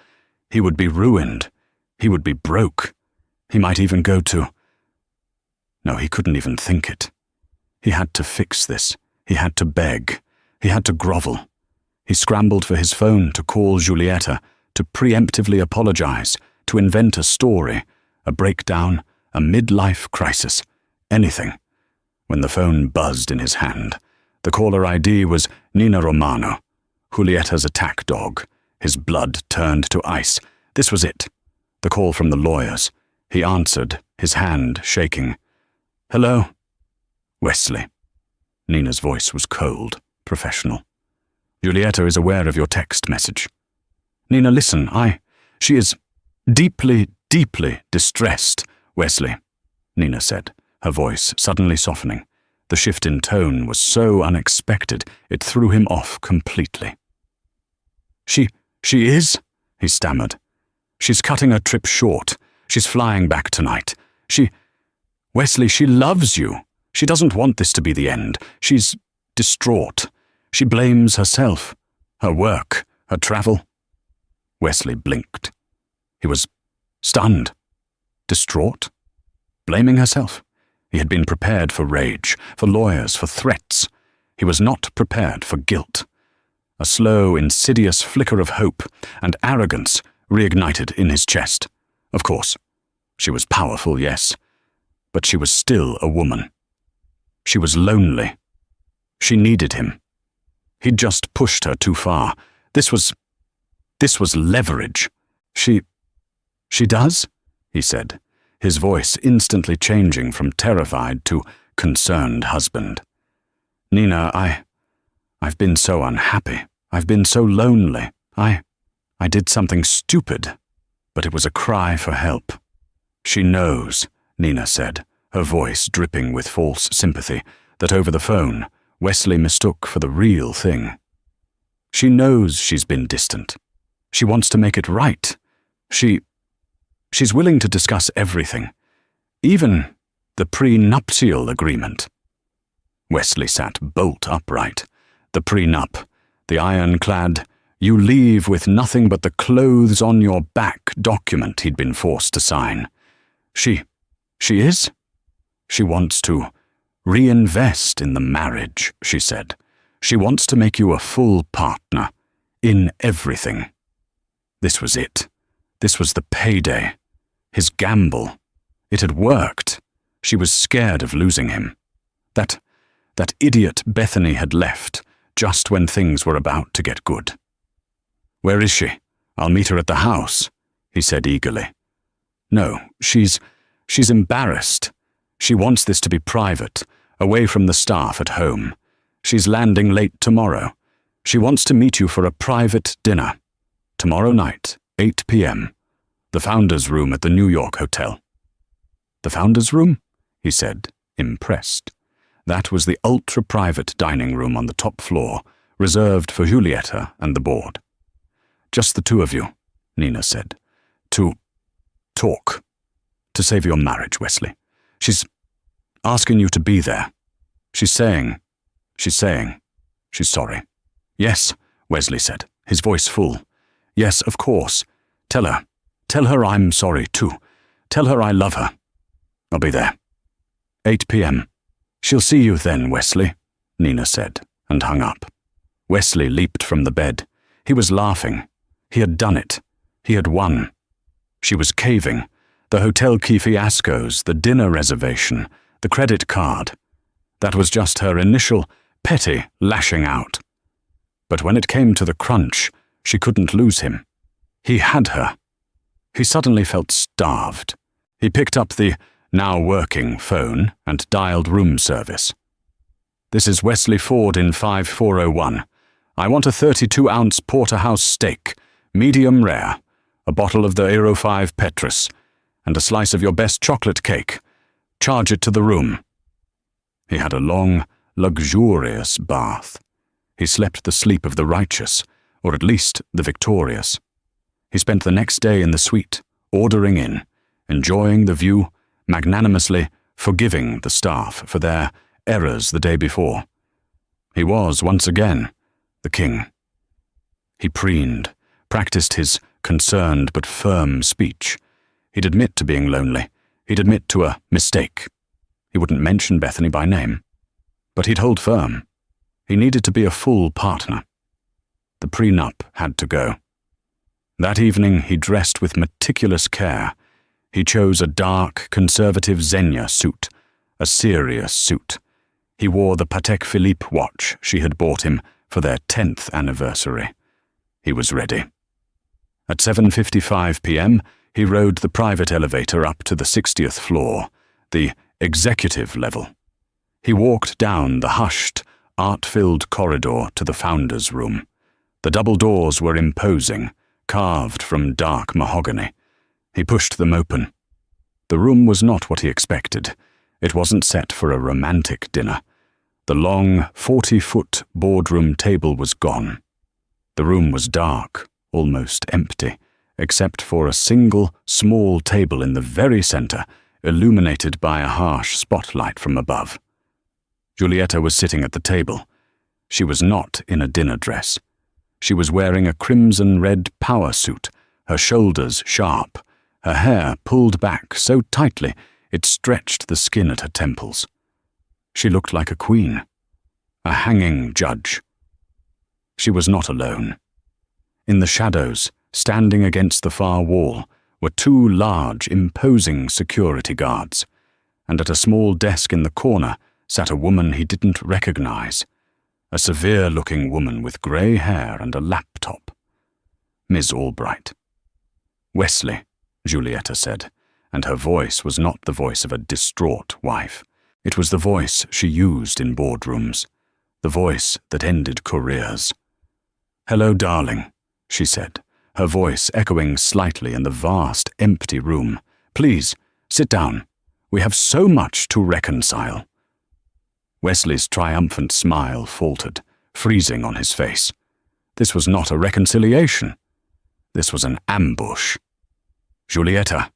He would be ruined. He would be broke. He might even go to... No, he couldn't even think it. He had to fix this. He had to beg. He had to grovel. He scrambled for his phone to call Julietta, to preemptively apologize, to invent a story, a breakdown, a midlife crisis, anything. When the phone buzzed in his hand, the caller ID was Nina Romano, Julietta's attack dog. His blood turned to ice. This was it. The call from the lawyers. He answered, his hand shaking. "Hello?" "Wesley." Nina's voice was cold, professional. "Julietta is aware of your text message." "Nina, listen, she is deeply, deeply distressed," Wesley, Nina said, her voice suddenly softening. The shift in tone was so unexpected, it threw him off completely. She is? He stammered. She's cutting her trip short. She's flying back tonight. Wesley, she loves you. She doesn't want this to be the end. She's distraught. She blames herself, her work, her travel. Wesley blinked. He was stunned. Distraught? Blaming herself? He had been prepared for rage, for lawyers, for threats. He was not prepared for guilt. A slow, insidious flicker of hope and arrogance reignited in his chest. Of course, she was powerful, yes, but she was still a woman. She was lonely. She needed him. He'd just pushed her too far. This was leverage. She does? He said, his voice instantly changing from terrified to concerned husband. Nina, I've been so unhappy. I've been so lonely. I did something stupid, but it was a cry for help. She knows, Nina said, her voice dripping with false sympathy that over the phone Wesley mistook for the real thing. She knows she's been distant. She wants to make it right. She's willing to discuss everything, even the prenuptial agreement. Wesley sat bolt upright. The prenup, the ironclad, you leave with nothing but the clothes on your back document he'd been forced to sign. She is? She wants to reinvest in the marriage, she said. She wants to make you a full partner in everything. This was it. This was the payday. His gamble. It had worked. She was scared of losing him. That idiot Bethany had left just when things were about to get good. Where is she? I'll meet her at the house, he said eagerly. No, she's embarrassed. She wants this to be private, away from the staff at home. She's landing late tomorrow. She wants to meet you for a private dinner. Tomorrow night, 8 p.m. The Founder's Room at the New York Hotel. The Founder's Room? He said, impressed. That was the ultra-private dining room on the top floor, reserved for Julieta and the board. Just the two of you, Nina said. To talk. To save your marriage, Wesley. She's asking you to be there. She's saying she's sorry. Yes, Wesley said, his voice full. Yes, of course. Tell her I'm sorry too. Tell her I love her. I'll be there. 8 p.m. She'll see you then, Wesley, Nina said, and hung up. Wesley leaped from the bed. He was laughing. He had done it. He had won. She was caving. The hotel key fiascos, the dinner reservation, the credit card. That was just her initial, petty lashing out. But when it came to the crunch, she couldn't lose him. He had her. He suddenly felt starved. He picked up the now-working phone and dialed room service. This is Wesley Ford in 5401. I want a 32-ounce porterhouse steak, medium rare, a bottle of the Aero 5 Petrus, and a slice of your best chocolate cake. Charge it to the room. He had a long, luxurious bath. He slept the sleep of the righteous, or at least the victorious. He spent the next day in the suite, ordering in, enjoying the view, magnanimously forgiving the staff for their errors the day before. He was, once again, the king. He preened, practiced his concerned but firm speech. He'd admit to being lonely. He'd admit to a mistake. He wouldn't mention Bethany by name. But he'd hold firm. He needed to be a full partner. The prenup had to go. That evening he dressed with meticulous care. He chose a dark, conservative Xenia suit, a serious suit. He wore the Patek Philippe watch she had bought him for their 10th anniversary. He was ready. At 7:55 p.m., he rode the private elevator up to the 60th floor, the executive level. He walked down the hushed, art-filled corridor to the Founder's Room. The double doors were imposing, carved from dark mahogany. He pushed them open. The room was not what he expected. It wasn't set for a romantic dinner. The long, 40-foot boardroom table was gone. The room was dark, almost empty, except for a single, small table in the very center, illuminated by a harsh spotlight from above. Giulietta was sitting at the table. She was not in a dinner dress. She was wearing a crimson-red power suit, her shoulders sharp, her hair pulled back so tightly it stretched the skin at her temples. She looked like a queen, a hanging judge. She was not alone. In the shadows, standing against the far wall, were two large, imposing security guards, and at a small desk in the corner sat a woman he didn't recognize, a severe-looking woman with grey hair and a laptop. Miss Albright. "Wesley," Giulietta said, and her voice was not the voice of a distraught wife. It was the voice she used in boardrooms, the voice that ended careers. "Hello, darling," she said, her voice echoing slightly in the vast, empty room. "Please, sit down. We have so much to reconcile." Wesley's triumphant smile faltered, freezing on his face. This was not a reconciliation. This was an ambush. "Giulietta,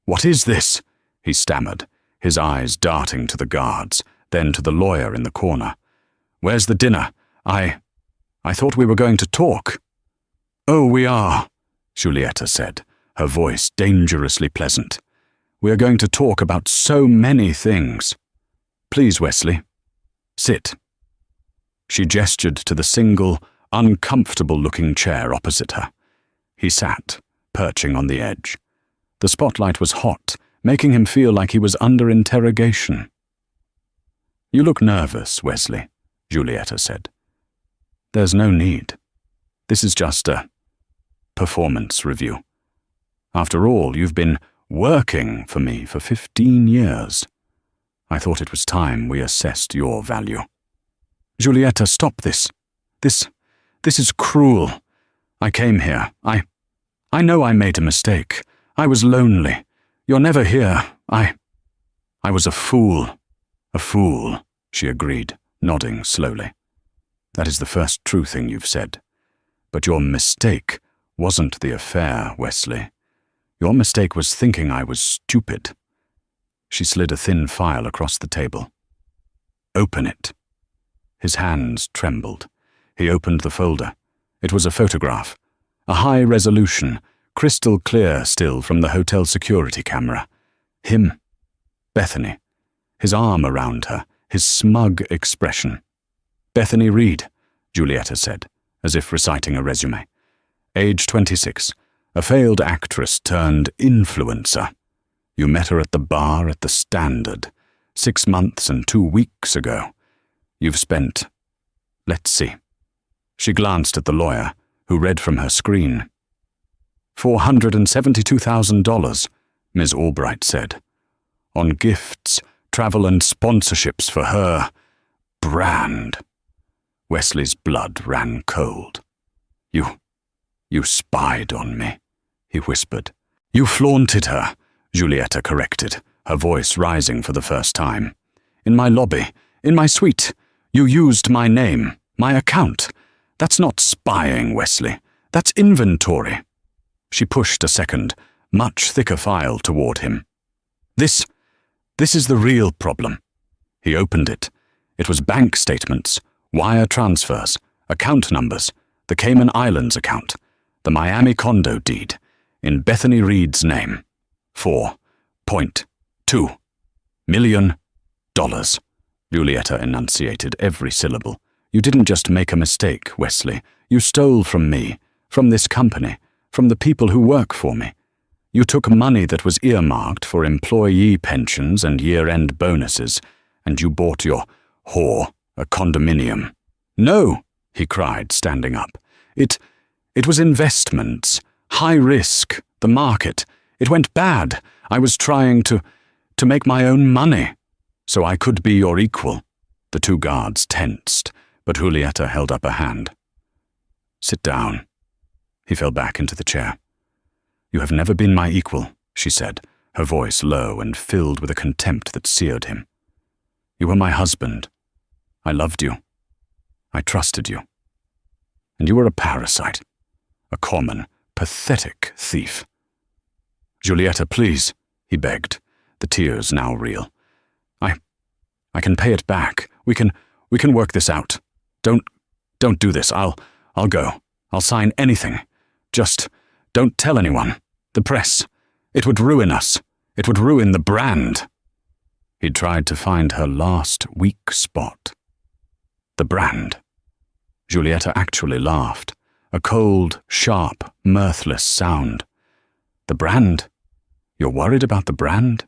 what is this?" he stammered, his eyes darting to the guards, then to the lawyer in the corner. "Where's the dinner? I thought we were going to talk." "Oh, we are," Giulietta said, her voice dangerously pleasant. "We are going to talk about so many things. Please, Wesley, sit." She gestured to the single, uncomfortable-looking chair opposite her. He sat, perching on the edge. The spotlight was hot, making him feel like he was under interrogation. "You look nervous, Wesley," Giulietta said. "There's no need. This is just a performance review. After all, you've been working for me for 15 years. I thought it was time we assessed your value." "Giulietta, stop this. This is cruel. I came here. I know I made a mistake. I was lonely. You're never here. I was a fool." "A fool," she agreed, nodding slowly. "That is the first true thing you've said. But your mistake wasn't the affair, Wesley. Your mistake was thinking I was stupid." She slid a thin file across the table. "Open it." His hands trembled. He opened the folder. It was a photograph, a high-resolution, crystal-clear still from the hotel security camera. Him, Bethany, his arm around her, his smug expression. "Bethany Reed," Giulietta said, as if reciting a resume. "Age 26, a failed actress turned influencer. You met her at the bar at the Standard, 6 months and 2 weeks ago. You've spent, let's see." She glanced at the lawyer, who read from her screen. $472,000, Ms. Albright said, on gifts, travel and sponsorships for her brand. Wesley's blood ran cold. You spied on me," he whispered. "You flaunted her," Giulietta corrected, her voice rising for the first time. "In my lobby, in my suite, you used my name, my account. That's not spying, Wesley. That's inventory." She pushed a second, much thicker file toward him. This is the real problem." He opened it. It was bank statements, wire transfers, account numbers, the Cayman Islands account, the Miami condo deed, in Bethany Reed's name. $4.2 million. Giulietta enunciated every syllable. "You didn't just make a mistake, Wesley. You stole from me, from this company, from the people who work for me. You took money that was earmarked for employee pensions and year-end bonuses, and you bought your whore a condominium." "No," he cried, standing up. It was investments, high risk, the market. It went bad. I was trying to make my own money, so I could be your equal." The two guards tensed, but Giulietta held up a hand. "Sit down." He fell back into the chair. "You have never been my equal," she said, her voice low and filled with a contempt that seared him. "You were my husband. I loved you. I trusted you. And you were a parasite, a common, pathetic thief." "Giulietta, please," he begged, the tears now real. I can pay it back. We can work this out. Don't do this. I'll go. I'll sign anything. Just don't tell anyone. The press. It would ruin us. It would ruin the brand." He tried to find her last weak spot. The brand. Giulietta actually laughed, a cold, sharp, mirthless sound. "The brand? You're worried about the brand?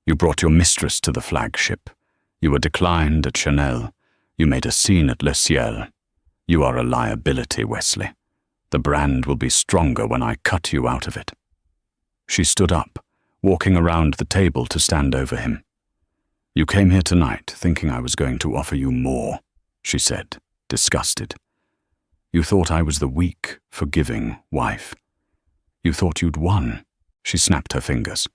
You brought your mistress to the flagship. You were declined at Chanel. You made a scene at Le Ciel. You are a liability, Wesley. The brand will be stronger when I cut you out of it." She stood up, walking around the table to stand over him. "You came here tonight thinking I was going to offer you more," she said, disgusted. "You thought I was the weak, forgiving wife. You thought you'd won." She snapped her fingers.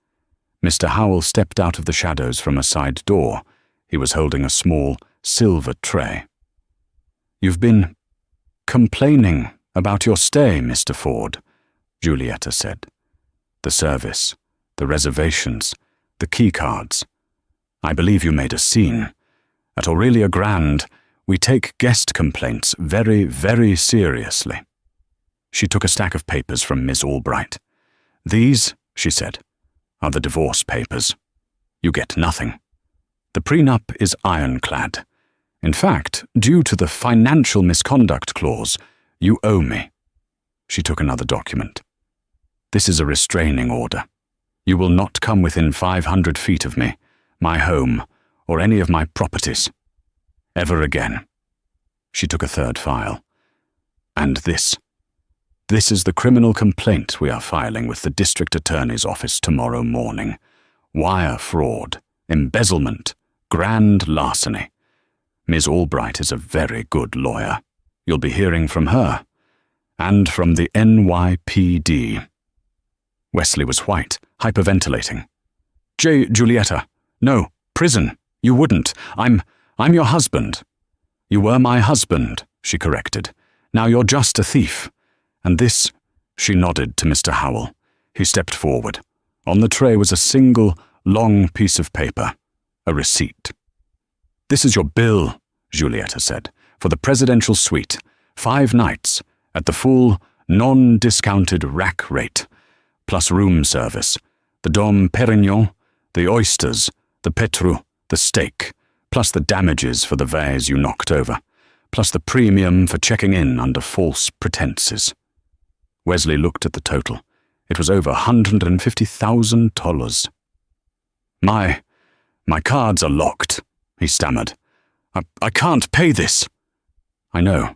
Mr. Howell stepped out of the shadows from a side door. He was holding a small, silver tray. "You've been complaining about your stay, Mr. Ford," Giulietta said. "The service, the reservations, the keycards. I believe you made a scene. At Aurelia Grand, we take guest complaints very, very seriously." She took a stack of papers from Miss Albright. "These," she said, "are the divorce papers. You get nothing. The prenup is ironclad. In fact, due to the financial misconduct clause, you owe me." She took another document. "This is a restraining order. You will not come within 500 feet of me, my home, or any of my properties. Ever again." She took a third file. "And this. This is the criminal complaint we are filing with the district attorney's office tomorrow morning. Wire fraud, embezzlement, grand larceny. Ms. Albright is a very good lawyer. You'll be hearing from her. And from the NYPD. Wesley was white, hyperventilating. "Giulietta, no, prison. You wouldn't. I'm your husband." "You were my husband," she corrected. "Now you're just a thief. And this," she nodded to Mr. Howell. He stepped forward. On the tray was a single, long piece of paper, a receipt. "This is your bill," Giulietta said, "for the presidential suite, 5 nights, at the full, non-discounted rack rate, plus room service, the Dom Perignon, the oysters, the pétrou, the steak, plus the damages for the vase you knocked over, plus the premium for checking in under false pretenses." Wesley looked at the total. It was over $150,000. My cards are locked," he stammered. I can't pay this." "I know,"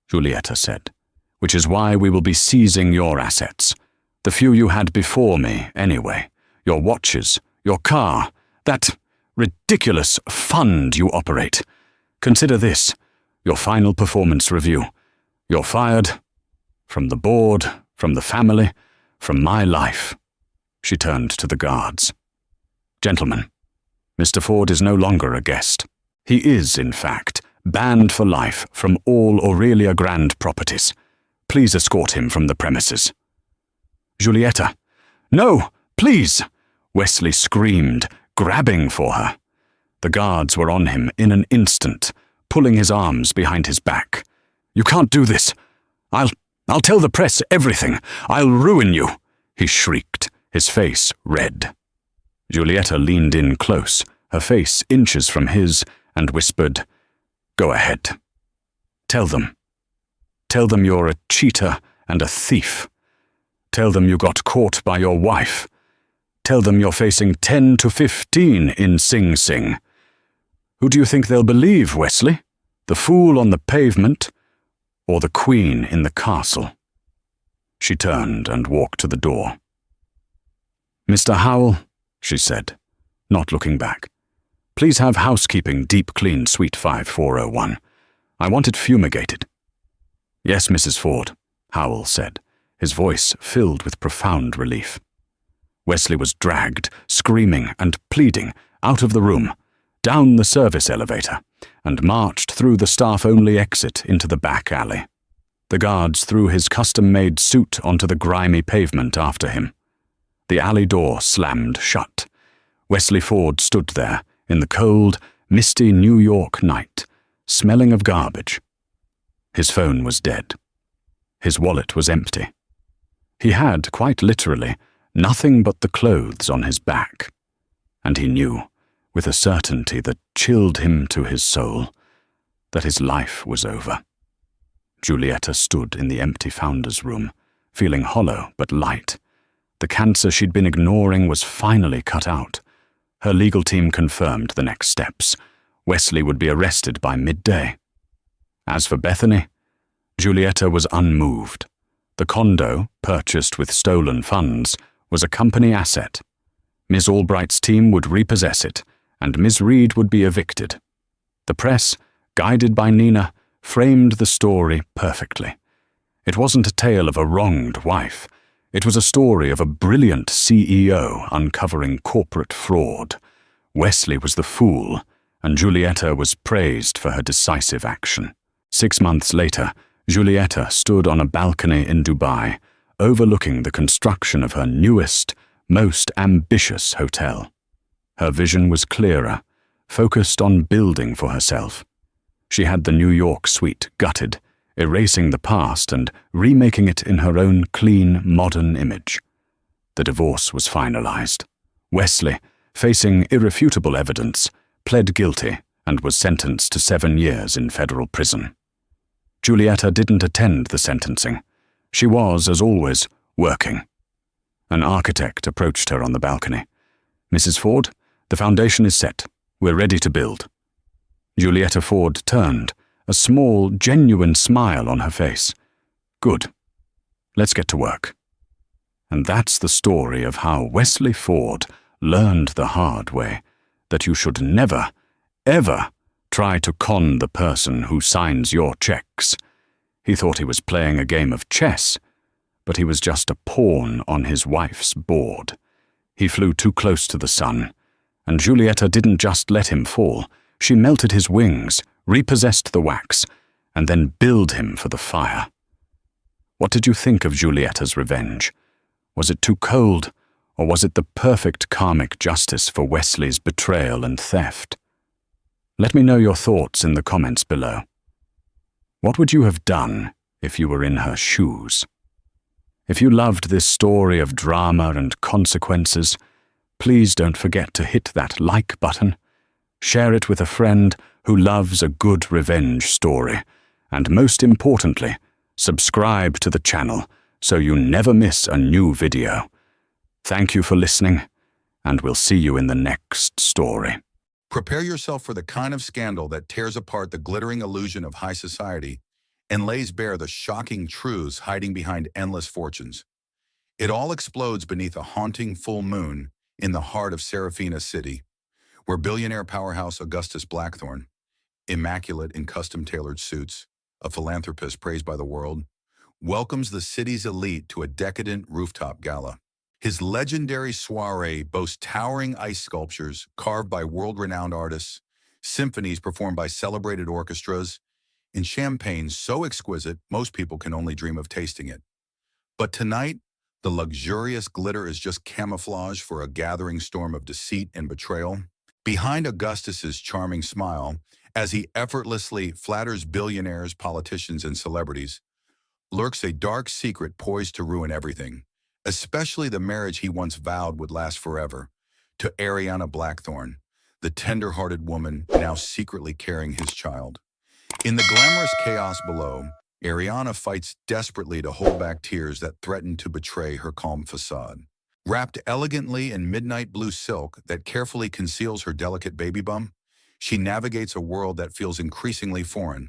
Giulietta said, "which is why we will be seizing your assets. The few you had before me, anyway. Your watches, your car, that ridiculous fund you operate. Consider this, your final performance review. You're fired. From the board, from the family, from my life." She turned to the guards. "Gentlemen, Mr. Ford is no longer a guest. He is, in fact, banned for life from all Aurelia Grand properties. Please escort him from the premises." "Giulietta, no, please!" Wesley screamed, grabbing for her. The guards were on him in an instant, pulling his arms behind his back. "You can't do this. I'll tell the press everything. I'll ruin you," he shrieked, his face red. Giulietta leaned in close, her face inches from his, and whispered, "Go ahead. Tell them. Tell them you're a cheater and a thief. Tell them you got caught by your wife. Tell them you're facing 10 to 15 in Sing Sing. Who do you think they'll believe, Wesley? The fool on the pavement, or the queen in the castle?" She turned and walked to the door. "Mr. Howell," she said, not looking back, "please have housekeeping deep clean suite 5401. I want it fumigated." "Yes, Mrs. Ford," Howell said, his voice filled with profound relief. Wesley was dragged, screaming and pleading, out of the room, down the service elevator, and marched through the staff-only exit into the back alley. The guards threw his custom-made suit onto the grimy pavement after him. The alley door slammed shut. Wesley Ford stood there, in the cold, misty New York night, smelling of garbage. His phone was dead. His wallet was empty. He had, quite literally, nothing but the clothes on his back. And he knew, with a certainty that chilled him to his soul, that his life was over. Julieta stood in the empty founder's room, feeling hollow but light. The cancer she'd been ignoring was finally cut out. Her legal team confirmed the next steps. Wesley would be arrested by midday. As for Bethany, Julieta was unmoved. The condo, purchased with stolen funds, was a company asset. Ms. Albright's team would repossess it, and Ms. Reed would be evicted. The press, guided by Nina, framed the story perfectly. It wasn't a tale of a wronged wife. It was a story of a brilliant CEO uncovering corporate fraud. Wesley was the fool, and Julieta was praised for her decisive action. 6 months later, Julieta stood on a balcony in Dubai, overlooking the construction of her newest, most ambitious hotel. Her vision was clearer, focused on building for herself. She had the New York suite gutted, erasing the past and remaking it in her own clean, modern image. The divorce was finalized. Wesley, facing irrefutable evidence, pled guilty and was sentenced to 7 years in federal prison. Julieta didn't attend the sentencing. She was, as always, working. An architect approached her on the balcony. "Mrs. Ford, the foundation is set. We're ready to build." Julieta Ford turned, a small, genuine smile on her face. "Good. Let's get to work." And that's the story of how Wesley Ford learned the hard way that you should never, ever try to con the person who signs your checks. He thought he was playing a game of chess, but he was just a pawn on his wife's board. He flew too close to the sun, and Julieta didn't just let him fall. She melted his wings, repossessed the wax, and then billed him for the fire. What did you think of Julieta's revenge? Was it too cold, or was it the perfect karmic justice for Wesley's betrayal and theft? Let me know your thoughts in the comments below. What would you have done if you were in her shoes? If you loved this story of drama and consequences, please don't forget to hit that like button. Share it with a friend who loves a good revenge story, and most importantly, subscribe to the channel so you never miss a new video. Thank you for listening, and we'll see you in the next story. Prepare yourself for the kind of scandal that tears apart the glittering illusion of high society and lays bare the shocking truths hiding behind endless fortunes. It all explodes beneath a haunting full moon in the heart of Serafina City, where billionaire powerhouse Augustus Blackthorne, immaculate in custom-tailored suits, a philanthropist praised by the world, welcomes the city's elite to a decadent rooftop gala. His legendary soiree boasts towering ice sculptures carved by world-renowned artists, symphonies performed by celebrated orchestras, and champagne so exquisite most people can only dream of tasting it. But tonight, the luxurious glitter is just camouflage for a gathering storm of deceit and betrayal. Behind Augustus's charming smile, as he effortlessly flatters billionaires, politicians, and celebrities, lurks a dark secret poised to ruin everything, especially the marriage he once vowed would last forever, to Ariana Blackthorne, the tender-hearted woman now secretly carrying his child. In the glamorous chaos below, Ariana fights desperately to hold back tears that threaten to betray her calm facade. Wrapped elegantly in midnight blue silk that carefully conceals her delicate baby bump, she navigates a world that feels increasingly foreign.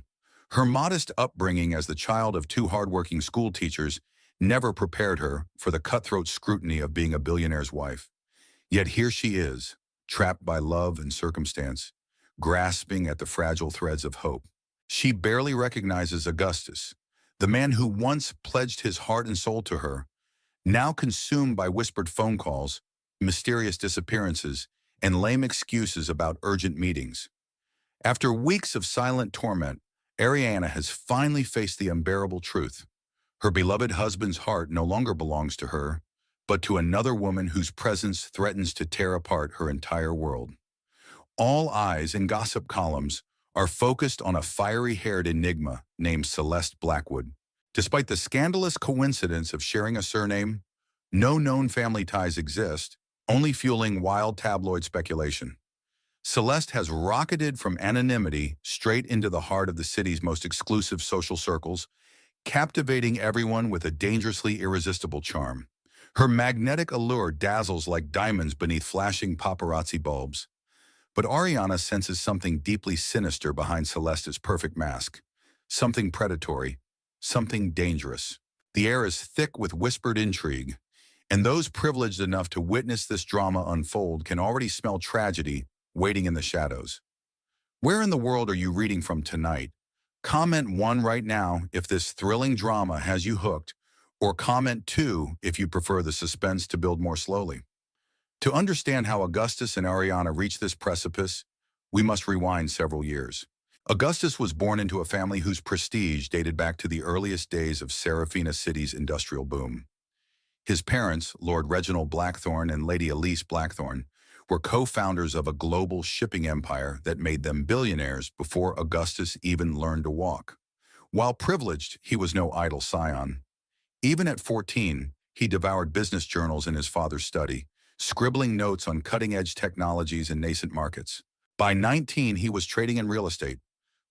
Her modest upbringing as the child of 2 hardworking school teachers never prepared her for the cutthroat scrutiny of being a billionaire's wife. Yet here she is, trapped by love and circumstance, grasping at the fragile threads of hope. She barely recognizes Augustus, the man who once pledged his heart and soul to her, now consumed by whispered phone calls, mysterious disappearances, and lame excuses about urgent meetings. After weeks of silent torment, Ariana has finally faced the unbearable truth. Her beloved husband's heart no longer belongs to her, but to another woman whose presence threatens to tear apart her entire world. All eyes in gossip columns are focused on a fiery-haired enigma named Celeste Blackwood. Despite the scandalous coincidence of sharing a surname, no known family ties exist, only fueling wild tabloid speculation. Celeste has rocketed from anonymity straight into the heart of the city's most exclusive social circles, captivating everyone with a dangerously irresistible charm. Her magnetic allure dazzles like diamonds beneath flashing paparazzi bulbs. But Ariana senses something deeply sinister behind Celeste's perfect mask. Something predatory, something dangerous. The air is thick with whispered intrigue, and those privileged enough to witness this drama unfold can already smell tragedy waiting in the shadows. Where in the world are you reading from tonight? Comment 1 right now if this thrilling drama has you hooked, or comment 2 if you prefer the suspense to build more slowly. To understand how Augustus and Ariana reached this precipice, we must rewind several years. Augustus was born into a family whose prestige dated back to the earliest days of Serafina City's industrial boom. His parents, Lord Reginald Blackthorne and Lady Elise Blackthorne, were co-founders of a global shipping empire that made them billionaires before Augustus even learned to walk. While privileged, he was no idle scion. Even at 14, he devoured business journals in his father's study, scribbling notes on cutting-edge technologies and nascent markets. By 19, he was trading in real estate,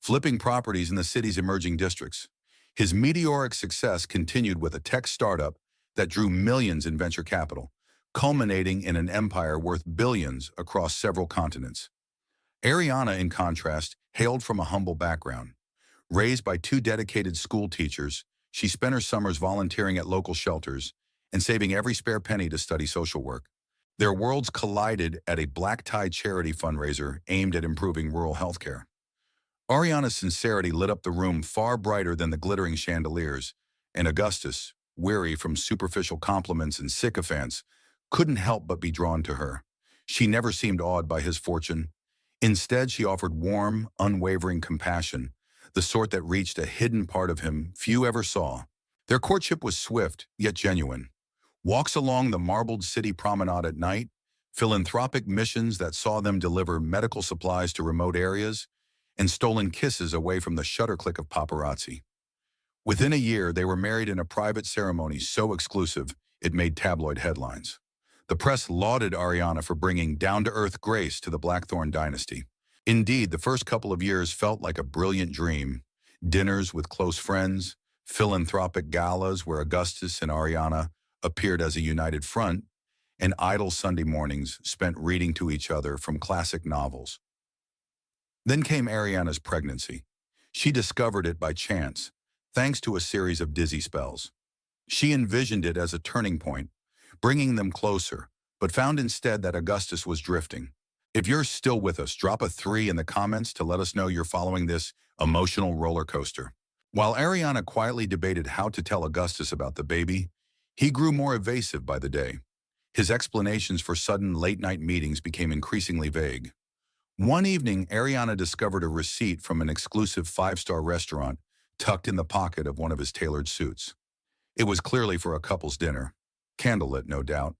flipping properties in the city's emerging districts. His meteoric success continued with a tech startup that drew millions in venture capital, culminating in an empire worth billions across several continents. Ariana, in contrast, hailed from a humble background. Raised by 2 dedicated school teachers, she spent her summers volunteering at local shelters and saving every spare penny to study social work. Their worlds collided at a black-tie charity fundraiser aimed at improving rural healthcare. Ariana's sincerity lit up the room far brighter than the glittering chandeliers, and Augustus, weary from superficial compliments and sycophants, couldn't help but be drawn to her. She never seemed awed by his fortune. Instead, she offered warm, unwavering compassion, the sort that reached a hidden part of him few ever saw. Their courtship was swift, yet genuine. Walks along the marbled city promenade at night, philanthropic missions that saw them deliver medical supplies to remote areas, and stolen kisses away from the shutter click of paparazzi. Within a year, they were married in a private ceremony so exclusive it made tabloid headlines. The press lauded Ariana for bringing down-to-earth grace to the Blackthorne dynasty. Indeed, the first couple of years felt like a brilliant dream. Dinners with close friends, philanthropic galas where Augustus and Ariana appeared as a united front, and idle Sunday mornings spent reading to each other from classic novels. Then came Ariana's pregnancy. She discovered it by chance, thanks to a series of dizzy spells. She envisioned it as a turning point, bringing them closer, but found instead that Augustus was drifting. If you're still with us, drop a 3 in the comments to let us know you're following this emotional roller coaster. While Ariana quietly debated how to tell Augustus about the baby, he grew more evasive by the day. His explanations for sudden late-night meetings became increasingly vague. One evening, Ariana discovered a receipt from an exclusive 5-star restaurant tucked in the pocket of one of his tailored suits. It was clearly for a couple's dinner, candlelit no doubt,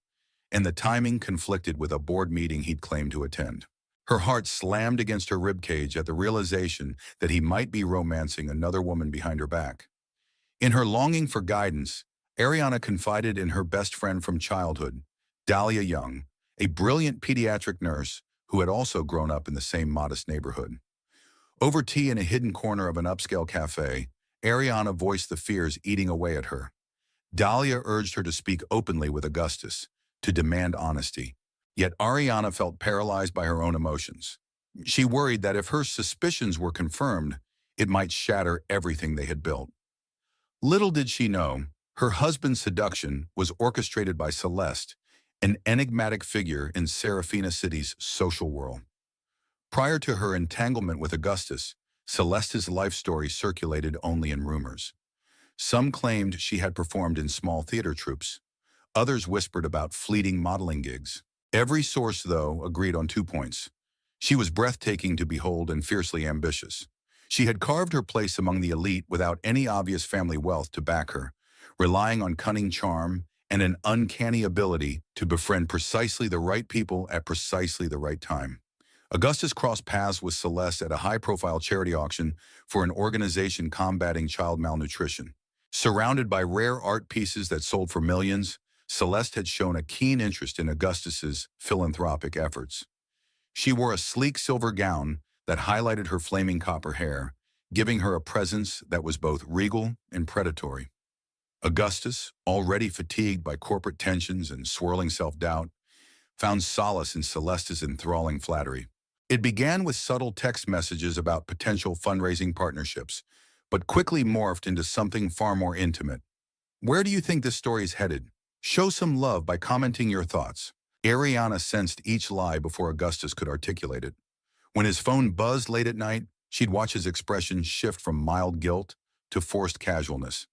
and the timing conflicted with a board meeting he'd claimed to attend. Her heart slammed against her ribcage at the realization that he might be romancing another woman behind her back. In her longing for guidance, Ariana confided in her best friend from childhood, Dahlia Young, a brilliant pediatric nurse who had also grown up in the same modest neighborhood. Over tea in a hidden corner of an upscale cafe, Ariana voiced the fears eating away at her. Dahlia urged her to speak openly with Augustus, to demand honesty. Yet Ariana felt paralyzed by her own emotions. She worried that if her suspicions were confirmed, it might shatter everything they had built. Little did she know, her husband's seduction was orchestrated by Celeste, an enigmatic figure in Serafina City's social world. Prior to her entanglement with Augustus, Celeste's life story circulated only in rumors. Some claimed she had performed in small theater troupes. Others whispered about fleeting modeling gigs. Every source, though, agreed on 2 points. She was breathtaking to behold and fiercely ambitious. She had carved her place among the elite without any obvious family wealth to back her, relying on cunning charm and an uncanny ability to befriend precisely the right people at precisely the right time. Augustus crossed paths with Celeste at a high-profile charity auction for an organization combating child malnutrition. Surrounded by rare art pieces that sold for millions, Celeste had shown a keen interest in Augustus's philanthropic efforts. She wore a sleek silver gown that highlighted her flaming copper hair, giving her a presence that was both regal and predatory. Augustus, already fatigued by corporate tensions and swirling self-doubt, found solace in Celeste's enthralling flattery. It began with subtle text messages about potential fundraising partnerships, but quickly morphed into something far more intimate. Where do you think this story is headed? Show some love by commenting your thoughts. Ariana sensed each lie before Augustus could articulate it. When his phone buzzed late at night, she'd watch his expression shift from mild guilt to forced casualness.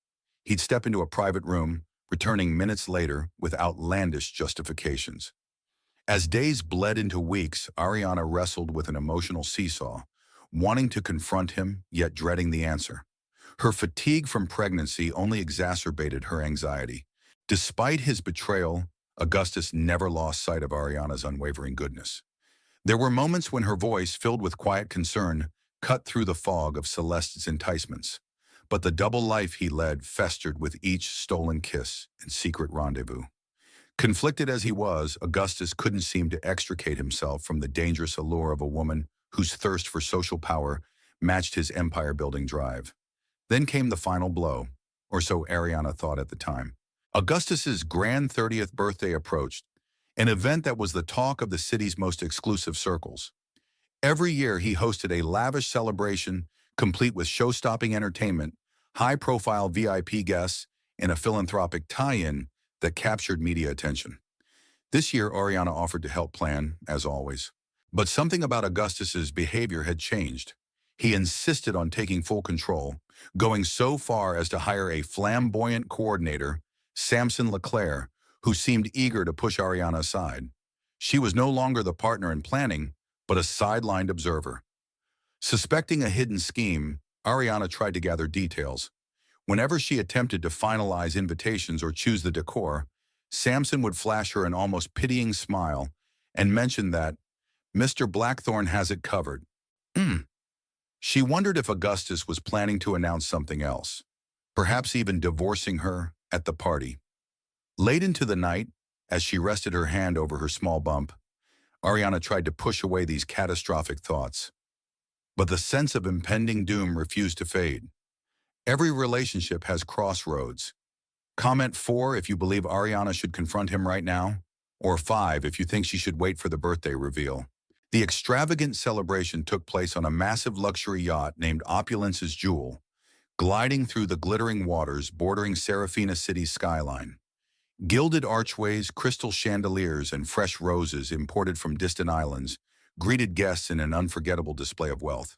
He'd step into a private room, returning minutes later with outlandish justifications. As days bled into weeks, Ariana wrestled with an emotional seesaw, wanting to confront him, yet dreading the answer. Her fatigue from pregnancy only exacerbated her anxiety. Despite his betrayal, Augustus never lost sight of Ariana's unwavering goodness. There were moments when her voice, filled with quiet concern, cut through the fog of Celeste's enticements. But the double life he led festered with each stolen kiss and secret rendezvous. Conflicted as he was, Augustus couldn't seem to extricate himself from the dangerous allure of a woman whose thirst for social power matched his empire-building drive. Then came the final blow, or so Ariana thought at the time. Augustus's grand 30th birthday approached, an event that was the talk of the city's most exclusive circles. Every year he hosted a lavish celebration, complete with show-stopping entertainment, high-profile VIP guests, and a philanthropic tie-in that captured media attention. This year, Ariana offered to help plan, as always. But something about Augustus's behavior had changed. He insisted on taking full control, going so far as to hire a flamboyant coordinator, Samson Leclerc, who seemed eager to push Ariana aside. She was no longer the partner in planning, but a sidelined observer. Suspecting a hidden scheme, Ariana tried to gather details. Whenever she attempted to finalize invitations or choose the decor, Samson would flash her an almost pitying smile and mention that Mr. Blackthorne has it covered. She wondered if Augustus was planning to announce something else, perhaps even divorcing her at the party. Late into the night, as she rested her hand over her small bump, Ariana tried to push away these catastrophic thoughts. But the sense of impending doom refused to fade. Every relationship has crossroads. Comment 4 if you believe Ariana should confront him right now, or 5 if you think she should wait for the birthday reveal. The extravagant celebration took place on a massive luxury yacht named Opulence's Jewel, gliding through the glittering waters bordering Serafina City's skyline. Gilded archways, crystal chandeliers, and fresh roses imported from distant islands greeted guests in an unforgettable display of wealth.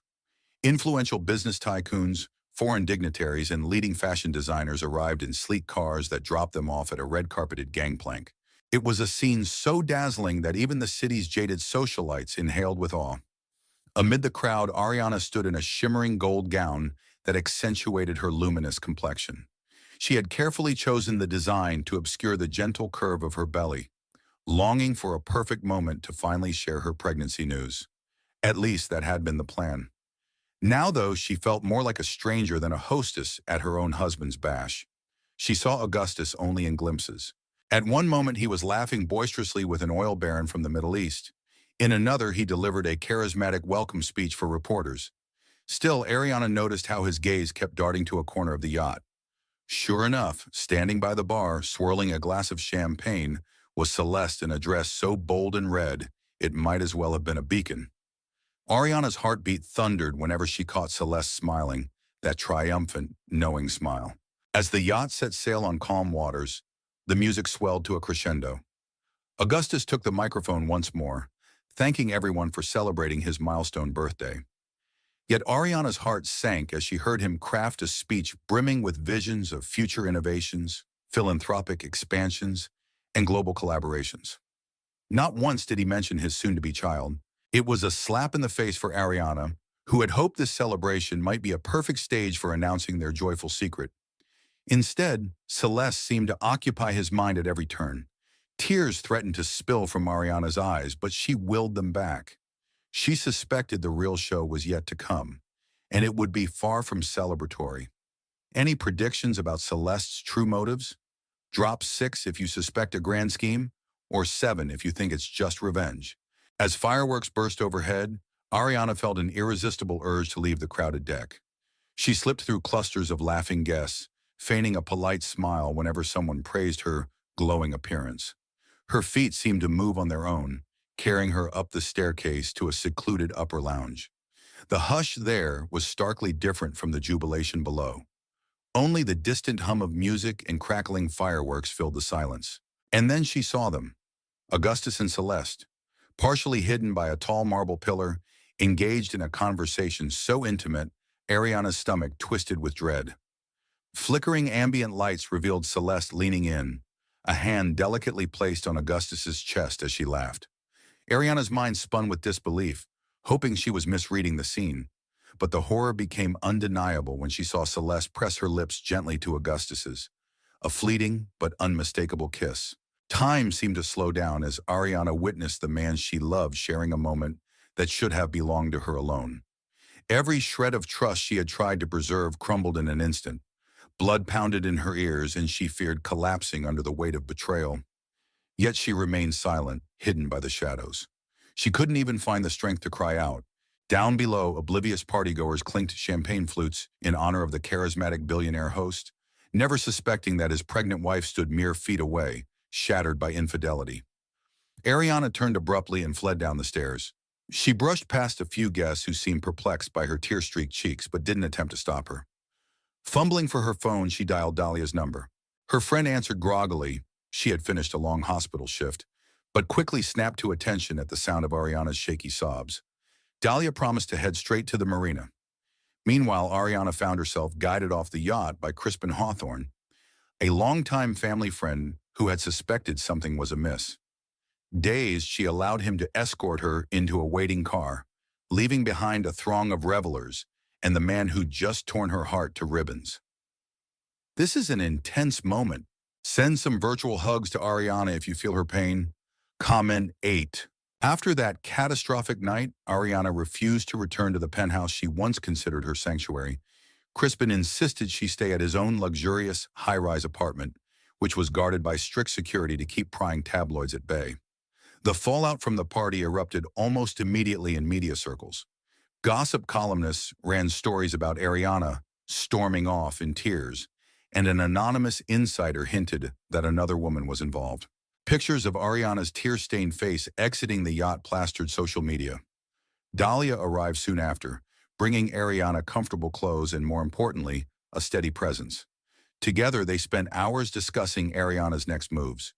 Influential business tycoons, foreign dignitaries, and leading fashion designers arrived in sleek cars that dropped them off at a red-carpeted gangplank. It was a scene so dazzling that even the city's jaded socialites inhaled with awe. Amid the crowd, Ariana stood in a shimmering gold gown that accentuated her luminous complexion. She had carefully chosen the design to obscure the gentle curve of her belly, longing for a perfect moment to finally share her pregnancy news. At least that had been the plan. Now, though, she felt more like a stranger than a hostess at her own husband's bash. She saw Augustus only in glimpses. At one moment, he was laughing boisterously with an oil baron from the Middle East. In another, he delivered a charismatic welcome speech for reporters. Still, Ariana noticed how his gaze kept darting to a corner of the yacht. Sure enough, standing by the bar, swirling a glass of champagne, was Celeste in a dress so bold and red, it might as well have been a beacon. Ariana's heartbeat thundered whenever she caught Celeste smiling, that triumphant, knowing smile. As the yacht set sail on calm waters, the music swelled to a crescendo. Augustus took the microphone once more, thanking everyone for celebrating his milestone birthday. Yet Ariana's heart sank as she heard him craft a speech brimming with visions of future innovations, philanthropic expansions, and global collaborations. Not once did he mention his soon-to-be child. It was a slap in the face for Ariana, who had hoped this celebration might be a perfect stage for announcing their joyful secret. Instead, Celeste seemed to occupy his mind at every turn. Tears threatened to spill from Ariana's eyes, but she willed them back. She suspected the real show was yet to come, and it would be far from celebratory. Any predictions about Celeste's true motives? Drop 6 if you suspect a grand scheme, or 7 if you think it's just revenge. As fireworks burst overhead, Ariana felt an irresistible urge to leave the crowded deck. She slipped through clusters of laughing guests, feigning a polite smile whenever someone praised her glowing appearance. Her feet seemed to move on their own, carrying her up the staircase to a secluded upper lounge. The hush there was starkly different from the jubilation below. Only the distant hum of music and crackling fireworks filled the silence. And then she saw them, Augustus and Celeste, partially hidden by a tall marble pillar, engaged in a conversation so intimate, Ariana's stomach twisted with dread. Flickering ambient lights revealed Celeste leaning in, a hand delicately placed on Augustus's chest as she laughed. Ariana's mind spun with disbelief, hoping she was misreading the scene. But the horror became undeniable when she saw Celeste press her lips gently to Augustus's, a fleeting but unmistakable kiss. Time seemed to slow down as Ariana witnessed the man she loved sharing a moment that should have belonged to her alone. Every shred of trust she had tried to preserve crumbled in an instant. Blood pounded in her ears and she feared collapsing under the weight of betrayal. Yet she remained silent, hidden by the shadows. She couldn't even find the strength to cry out. Down below, oblivious partygoers clinked champagne flutes in honor of the charismatic billionaire host, never suspecting that his pregnant wife stood mere feet away, shattered by infidelity. Ariana turned abruptly and fled down the stairs. She brushed past a few guests who seemed perplexed by her tear-streaked cheeks but didn't attempt to stop her. Fumbling for her phone, she dialed Dahlia's number. Her friend answered groggily. She had finished a long hospital shift, but quickly snapped to attention at the sound of Ariana's shaky sobs. Dahlia promised to head straight to the marina. Meanwhile, Ariana found herself guided off the yacht by Crispin Hawthorne, a longtime family friend who had suspected something was amiss. Dazed, she allowed him to escort her into a waiting car, leaving behind a throng of revelers and the man who'd just torn her heart to ribbons. This is an intense moment. Send some virtual hugs to Ariana if you feel her pain. Comment 8. After that catastrophic night, Ariana refused to return to the penthouse she once considered her sanctuary. Crispin insisted she stay at his own luxurious, high-rise apartment, which was guarded by strict security to keep prying tabloids at bay. The fallout from the party erupted almost immediately in media circles. Gossip columnists ran stories about Ariana storming off in tears, and an anonymous insider hinted that another woman was involved. Pictures of Ariana's tear-stained face exiting the yacht plastered social media. Dahlia arrived soon after, bringing Ariana comfortable clothes and, more importantly, a steady presence. Together, they spent hours discussing Ariana's next moves.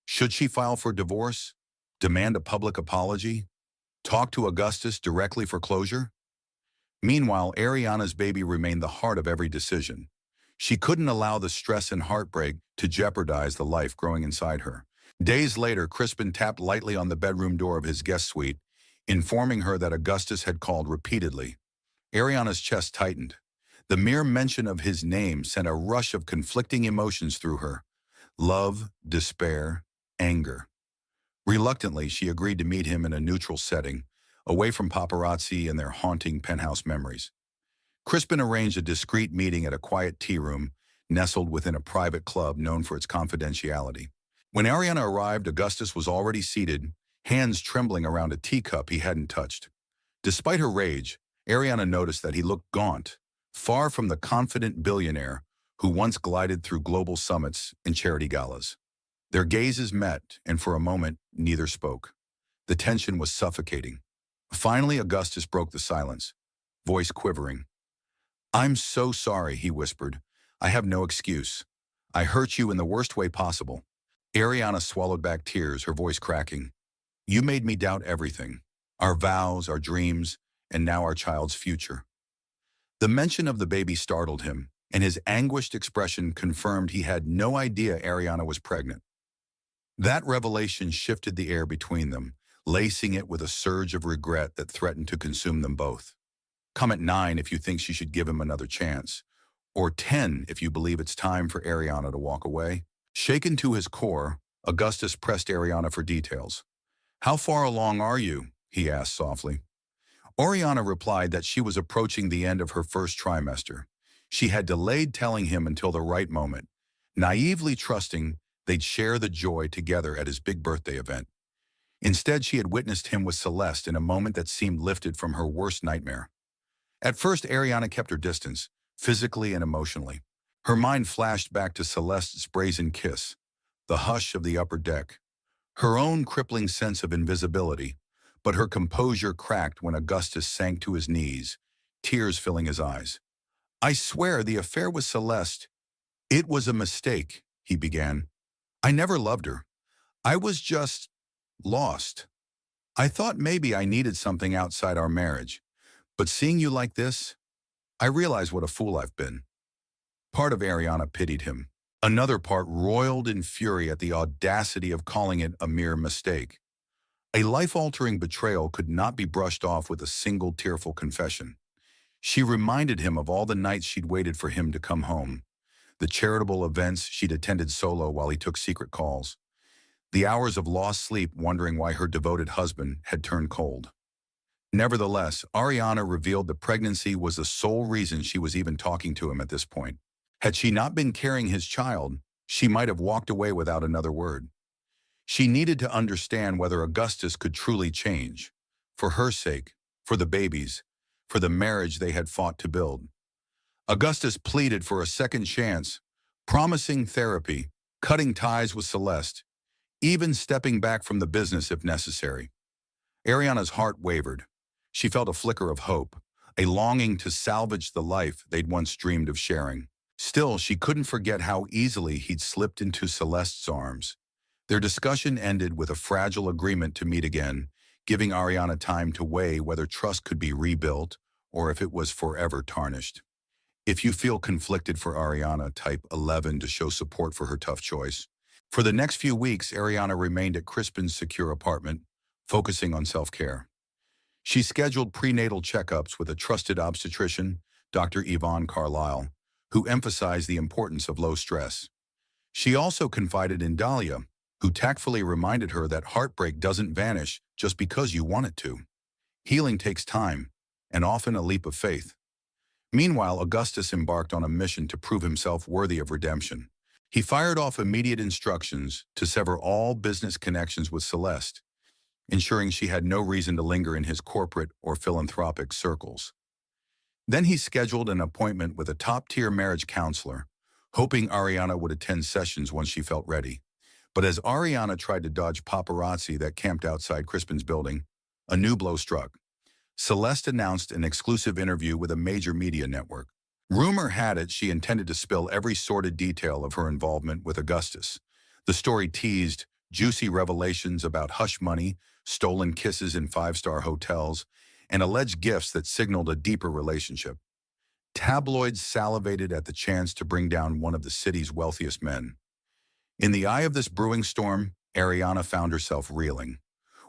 Should she file for divorce? Demand a public apology? Talk to Augustus directly for closure? Meanwhile, Ariana's baby remained the heart of every decision. She couldn't allow the stress and heartbreak to jeopardize the life growing inside her. Days later, Crispin tapped lightly on the bedroom door of his guest suite, informing her that Augustus had called repeatedly. Ariana's chest tightened. The mere mention of his name sent a rush of conflicting emotions through her: love, despair, anger. Reluctantly, she agreed to meet him in a neutral setting, away from paparazzi and their haunting penthouse memories. Crispin arranged a discreet meeting at a quiet tea room, nestled within a private club known for its confidentiality. When Ariana arrived, Augustus was already seated, hands trembling around a teacup he hadn't touched. Despite her rage, Ariana noticed that he looked gaunt, far from the confident billionaire who once glided through global summits and charity galas. Their gazes met, and for a moment, neither spoke. The tension was suffocating. Finally, Augustus broke the silence, voice quivering. "I'm so sorry," he whispered. "I have no excuse. I hurt you in the worst way possible." Ariana swallowed back tears, her voice cracking. "You made me doubt everything. Our vows, our dreams, and now our child's future." The mention of the baby startled him, and his anguished expression confirmed he had no idea Ariana was pregnant. That revelation shifted the air between them, lacing it with a surge of regret that threatened to consume them both. Come at 9 if you think she should give him another chance, or 10 if you believe it's time for Ariana to walk away. Shaken to his core, Augustus pressed Ariana for details. "How far along are you?" he asked softly. Oriana replied that she was approaching the end of her first trimester. She had delayed telling him until the right moment, naively trusting they'd share the joy together at his big birthday event. Instead, she had witnessed him with Celeste in a moment that seemed lifted from her worst nightmare. At first, Ariana kept her distance, physically and emotionally. Her mind flashed back to Celeste's brazen kiss, the hush of the upper deck, her own crippling sense of invisibility, but her composure cracked when Augustus sank to his knees, tears filling his eyes. "I swear the affair with Celeste, it was a mistake," he began. "I never loved her. I was just lost. I thought maybe I needed something outside our marriage. But seeing you like this, I realize what a fool I've been." Part of Ariana pitied him. Another part roiled in fury at the audacity of calling it a mere mistake. A life-altering betrayal could not be brushed off with a single tearful confession. She reminded him of all the nights she'd waited for him to come home, the charitable events she'd attended solo while he took secret calls, the hours of lost sleep wondering why her devoted husband had turned cold. Nevertheless, Ariana revealed the pregnancy was the sole reason she was even talking to him at this point. Had she not been carrying his child, she might have walked away without another word. She needed to understand whether Augustus could truly change, for her sake, for the babies, for the marriage they had fought to build. Augustus pleaded for a second chance, promising therapy, cutting ties with Celeste, even stepping back from the business if necessary. Ariana's heart wavered. She felt a flicker of hope, a longing to salvage the life they'd once dreamed of sharing. Still, she couldn't forget how easily he'd slipped into Celeste's arms. Their discussion ended with a fragile agreement to meet again, giving Ariana time to weigh whether trust could be rebuilt or if it was forever tarnished. If you feel conflicted for Ariana, type 11 to show support for her tough choice. For the next few weeks, Ariana remained at Crispin's secure apartment, focusing on self-care. She scheduled prenatal checkups with a trusted obstetrician, Dr. Yvonne Carlisle, who emphasized the importance of low stress. She also confided in Dahlia, who tactfully reminded her that heartbreak doesn't vanish just because you want it to. Healing takes time, and often a leap of faith. Meanwhile, Augustus embarked on a mission to prove himself worthy of redemption. He fired off immediate instructions to sever all business connections with Celeste, ensuring she had no reason to linger in his corporate or philanthropic circles. Then he scheduled an appointment with a top-tier marriage counselor, hoping Ariana would attend sessions once she felt ready. But as Ariana tried to dodge paparazzi that camped outside Crispin's building, a new blow struck. Celeste announced an exclusive interview with a major media network. Rumor had it she intended to spill every sordid detail of her involvement with Augustus. The story teased juicy revelations about hush money, stolen kisses in five-star hotels, and alleged gifts that signaled a deeper relationship. Tabloids salivated at the chance to bring down one of the city's wealthiest men. In the eye of this brewing storm, Ariana found herself reeling.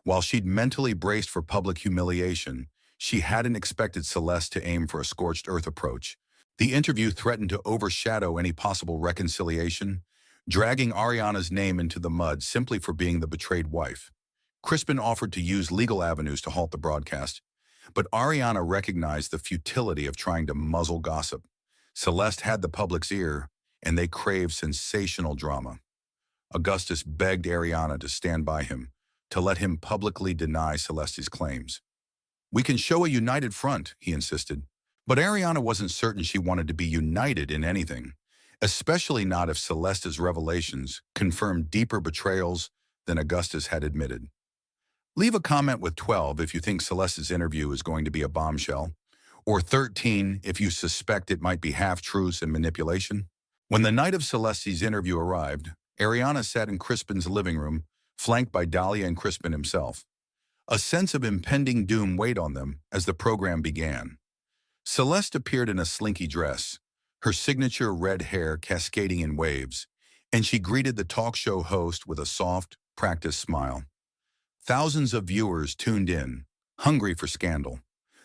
While she'd mentally braced for public humiliation, she hadn't expected Celeste to aim for a scorched earth approach. The interview threatened to overshadow any possible reconciliation, dragging Ariana's name into the mud simply for being the betrayed wife. Crispin offered to use legal avenues to halt the broadcast, but Ariana recognized the futility of trying to muzzle gossip. Celeste had the public's ear, and they craved sensational drama. Augustus begged Ariana to stand by him, to let him publicly deny Celeste's claims. "We can show a united front," he insisted. But Ariana wasn't certain she wanted to be united in anything, especially not if Celeste's revelations confirmed deeper betrayals than Augustus had admitted. Leave a comment with 12 if you think Celeste's interview is going to be a bombshell, or 13 if you suspect it might be half-truths and manipulation. When the night of Celeste's interview arrived, Ariana sat in Crispin's living room, flanked by Dahlia and Crispin himself. A sense of impending doom weighed on them as the program began. Celeste appeared in a slinky dress, her signature red hair cascading in waves, and she greeted the talk show host with a soft, practiced smile. Thousands of viewers tuned in, hungry for scandal.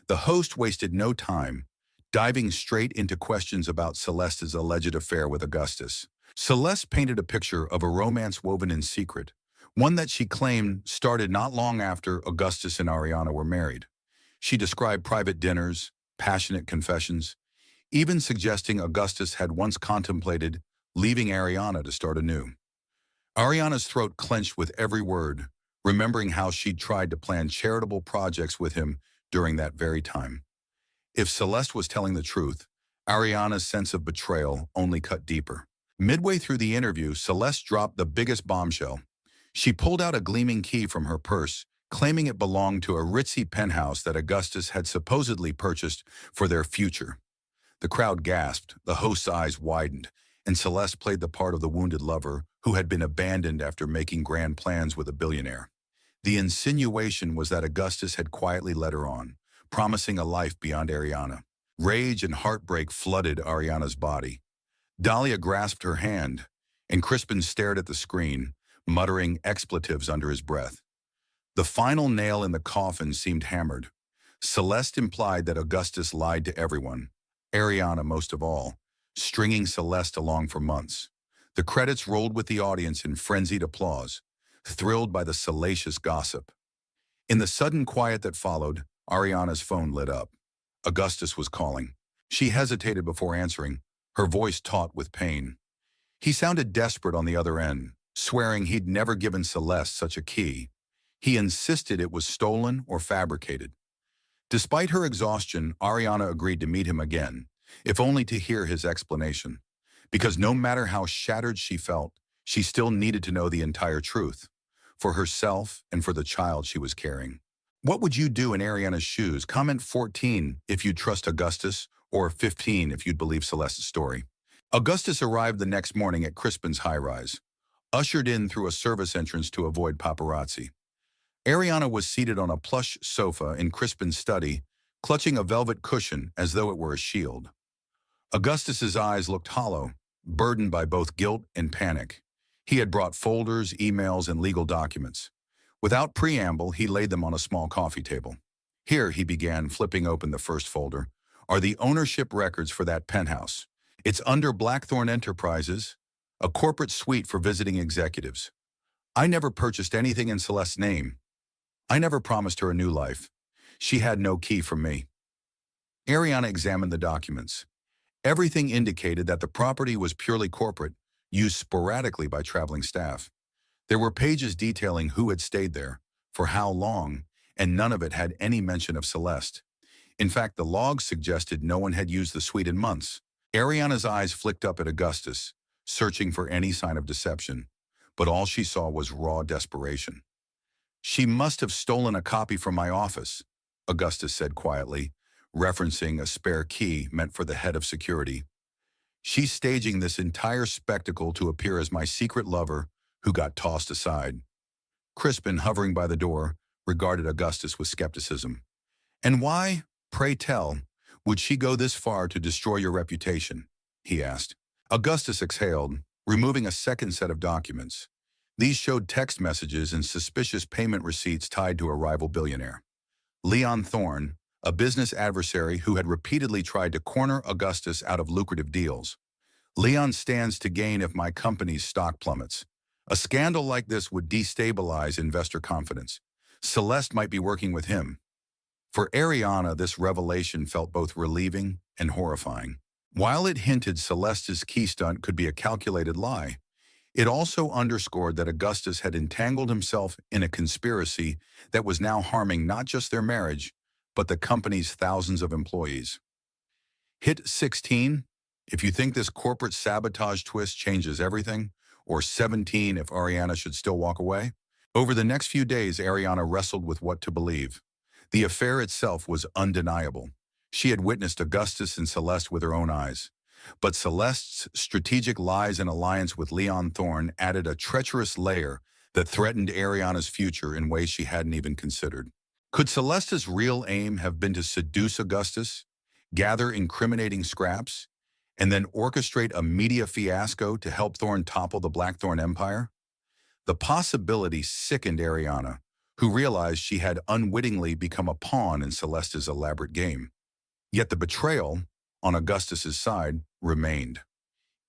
The host wasted no time, diving straight into questions about Celeste's alleged affair with Augustus. Celeste painted a picture of a romance woven in secret, one that she claimed started not long after Augustus and Ariana were married. She described private dinners, passionate confessions, even suggesting Augustus had once contemplated leaving Ariana to start anew. Ariana's throat clenched with every word, remembering how she'd tried to plan charitable projects with him during that very time. If Celeste was telling the truth, Ariana's sense of betrayal only cut deeper. Midway through the interview, Celeste dropped the biggest bombshell. She pulled out a gleaming key from her purse, claiming it belonged to a ritzy penthouse that Augustus had supposedly purchased for their future. The crowd gasped, the host's eyes widened, and Celeste played the part of the wounded lover who had been abandoned after making grand plans with a billionaire. The insinuation was that Augustus had quietly led her on, promising a life beyond Ariana. Rage and heartbreak flooded Ariana's body. Dahlia grasped her hand, and Crispin stared at the screen, muttering expletives under his breath. The final nail in the coffin seemed hammered. Celeste implied that Augustus lied to everyone, Ariana most of all, stringing Celeste along for months. The credits rolled with the audience in frenzied applause, thrilled by the salacious gossip. In the sudden quiet that followed, Ariana's phone lit up. Augustus was calling. She hesitated before answering, her voice taut with pain. He sounded desperate on the other end, swearing he'd never given Celeste such a key. He insisted it was stolen or fabricated. Despite her exhaustion, Ariana agreed to meet him again, if only to hear his explanation. Because no matter how shattered she felt, she still needed to know the entire truth, for herself and for the child she was carrying. What would you do in Ariana's shoes? Comment 14 if you'd trust Augustus, or 15 if you'd believe Celeste's story. Augustus arrived the next morning at Crispin's high-rise, ushered in through a service entrance to avoid paparazzi. Ariana was seated on a plush sofa in Crispin's study, clutching a velvet cushion as though it were a shield. Augustus's eyes looked hollow, burdened by both guilt and panic. He had brought folders, emails, and legal documents. Without preamble, he laid them on a small coffee table. Here, he began, flipping open the first folder, are the ownership records for that penthouse. It's under Blackthorn Enterprises, a corporate suite for visiting executives. I never purchased anything in Celeste's name. I never promised her a new life. She had no key from me. Ariana examined the documents. Everything indicated that the property was purely corporate, used sporadically by traveling staff. There were pages detailing who had stayed there, for how long, and none of it had any mention of Celeste. In fact, the logs suggested no one had used the suite in months. Ariana's eyes flicked up at Augustus, searching for any sign of deception, but all she saw was raw desperation. She must have stolen a copy from my office, Augustus said quietly, referencing a spare key meant for the head of security. She's staging this entire spectacle to appear as my secret lover who got tossed aside. Crispin, hovering by the door, regarded Augustus with skepticism. And why, pray tell, would she go this far to destroy your reputation? He asked. Augustus exhaled, removing a second set of documents. These showed text messages and suspicious payment receipts tied to a rival billionaire. Leon Thorne, a business adversary who had repeatedly tried to corner Augustus out of lucrative deals. Leon stands to gain if my company's stock plummets. A scandal like this would destabilize investor confidence. Celeste might be working with him. For Ariana, this revelation felt both relieving and horrifying. While it hinted Celeste's key stunt could be a calculated lie, it also underscored that Augustus had entangled himself in a conspiracy that was now harming not just their marriage, but the company's thousands of employees. Hit 16 if you think this corporate sabotage twist changes everything, or 17 if Ariana should still walk away. Over the next few days, Ariana wrestled with what to believe. The affair itself was undeniable. She had witnessed Augustus and Celeste with her own eyes. But Celeste's strategic lies and alliance with Leon Thorne added a treacherous layer that threatened Ariana's future in ways she hadn't even considered. Could Celeste's real aim have been to seduce Augustus, gather incriminating scraps, and then orchestrate a media fiasco to help Thorne topple the Blackthorn Empire? The possibility sickened Ariana, who realized she had unwittingly become a pawn in Celeste's elaborate game. Yet the betrayal, on Augustus's side, remained.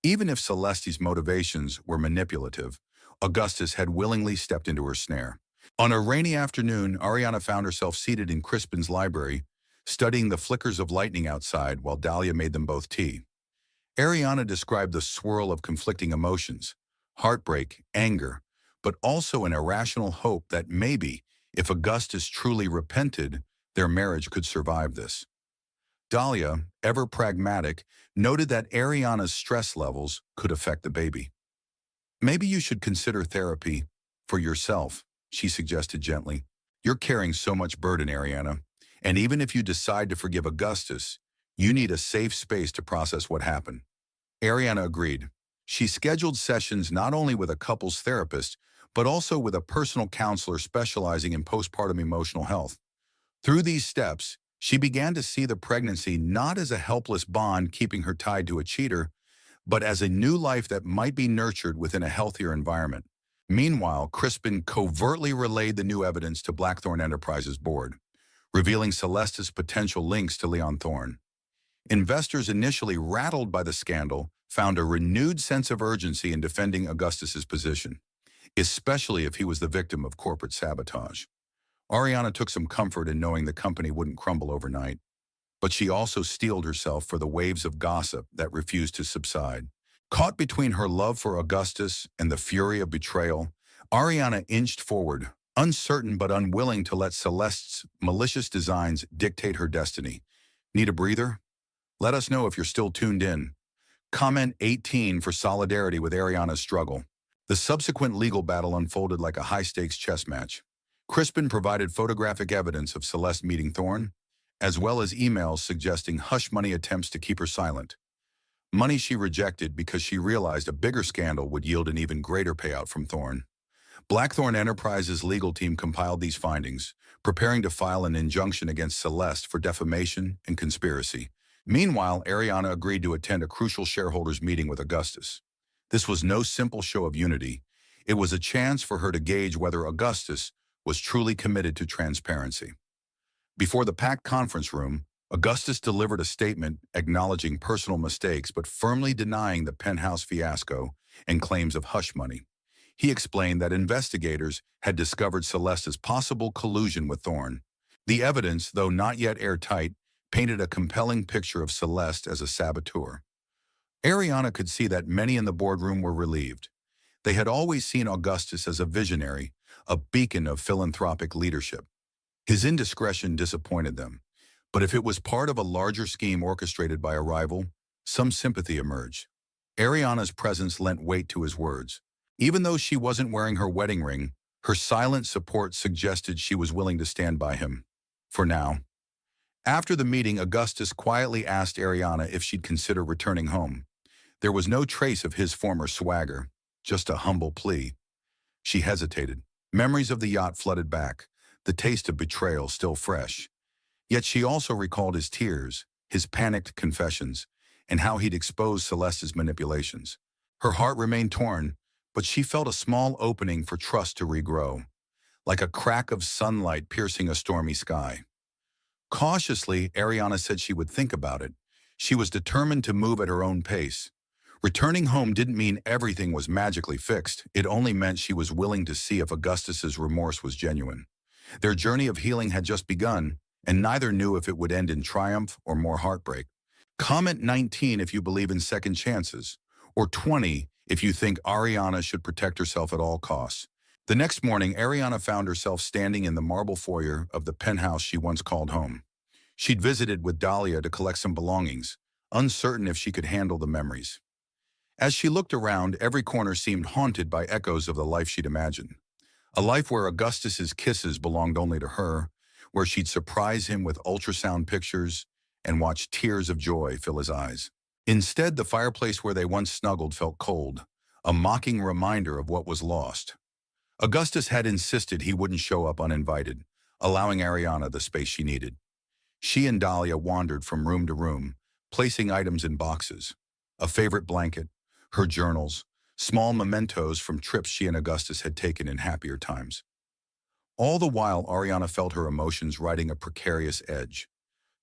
Even if Celeste's motivations were manipulative, Augustus had willingly stepped into her snare. On a rainy afternoon, Ariana found herself seated in Crispin's library, studying the flickers of lightning outside while Dahlia made them both tea. Ariana described the swirl of conflicting emotions, heartbreak, anger, but also an irrational hope that maybe, if Augustus truly repented, their marriage could survive this. Dahlia, ever pragmatic, noted that Ariana's stress levels could affect the baby. Maybe you should consider therapy for yourself, she suggested gently. You're carrying so much burden, Ariana, and even if you decide to forgive Augustus, you need a safe space to process what happened. Ariana agreed. She scheduled sessions not only with a couples therapist, but also with a personal counselor specializing in postpartum emotional health. Through these steps, she began to see the pregnancy not as a helpless bond keeping her tied to a cheater, but as a new life that might be nurtured within a healthier environment. Meanwhile, Crispin covertly relayed the new evidence to Blackthorn Enterprises' board, revealing Celeste's potential links to Leon Thorne. Investors initially rattled by the scandal found a renewed sense of urgency in defending Augustus's position, especially if he was the victim of corporate sabotage. Ariana took some comfort in knowing the company wouldn't crumble overnight, but she also steeled herself for the waves of gossip that refused to subside. Caught between her love for Augustus and the fury of betrayal, Ariana inched forward, uncertain but unwilling to let Celeste's malicious designs dictate her destiny. Need a breather? Let us know if you're still tuned in. Comment 18 for solidarity with Ariana's struggle. The subsequent legal battle unfolded like a high-stakes chess match. Crispin provided photographic evidence of Celeste meeting Thorne, as well as emails suggesting hush-money attempts to keep her silent. Money she rejected because she realized a bigger scandal would yield an even greater payout from Thorne. Blackthorn Enterprises' legal team compiled these findings, preparing to file an injunction against Celeste for defamation and conspiracy. Meanwhile, Ariana agreed to attend a crucial shareholders' meeting with Augustus. This was no simple show of unity. It was a chance for her to gauge whether Augustus was truly committed to transparency. Before the packed conference room, Augustus delivered a statement acknowledging personal mistakes but firmly denying the penthouse fiasco and claims of hush money. He explained that investigators had discovered Celeste's possible collusion with Thorne. The evidence, though not yet airtight, painted a compelling picture of Celeste as a saboteur. Ariana could see that many in the boardroom were relieved. They had always seen Augustus as a visionary, a beacon of philanthropic leadership. His indiscretion disappointed them, but if it was part of a larger scheme orchestrated by a rival, some sympathy emerged. Ariana's presence lent weight to his words. Even though she wasn't wearing her wedding ring, her silent support suggested she was willing to stand by him. For now. After the meeting, Augustus quietly asked Ariana if she'd consider returning home. There was no trace of his former swagger, just a humble plea. She hesitated. Memories of the yacht flooded back, the taste of betrayal still fresh. Yet she also recalled his tears, his panicked confessions, and how he'd exposed Celeste's manipulations. Her heart remained torn, but she felt a small opening for trust to regrow, like a crack of sunlight piercing a stormy sky. Cautiously, Ariana said she would think about it. She was determined to move at her own pace. Returning home didn't mean everything was magically fixed. It only meant she was willing to see if Augustus's remorse was genuine. Their journey of healing had just begun, and neither knew if it would end in triumph or more heartbreak. Comment 19 if you believe in second chances, or 20 if you think Ariana should protect herself at all costs. The next morning, Ariana found herself standing in the marble foyer of the penthouse she once called home. She'd visited with Dahlia to collect some belongings, uncertain if she could handle the memories. As she looked around, every corner seemed haunted by echoes of the life she'd imagined. A life where Augustus's kisses belonged only to her, where she'd surprise him with ultrasound pictures and watch tears of joy fill his eyes. Instead, the fireplace where they once snuggled felt cold, a mocking reminder of what was lost. Augustus had insisted he wouldn't show up uninvited, allowing Ariana the space she needed. She and Dahlia wandered from room to room, placing items in boxes. a favorite blanket, her journals, small mementos from trips she and Augustus had taken in happier times. All the while, Ariana felt her emotions riding a precarious edge.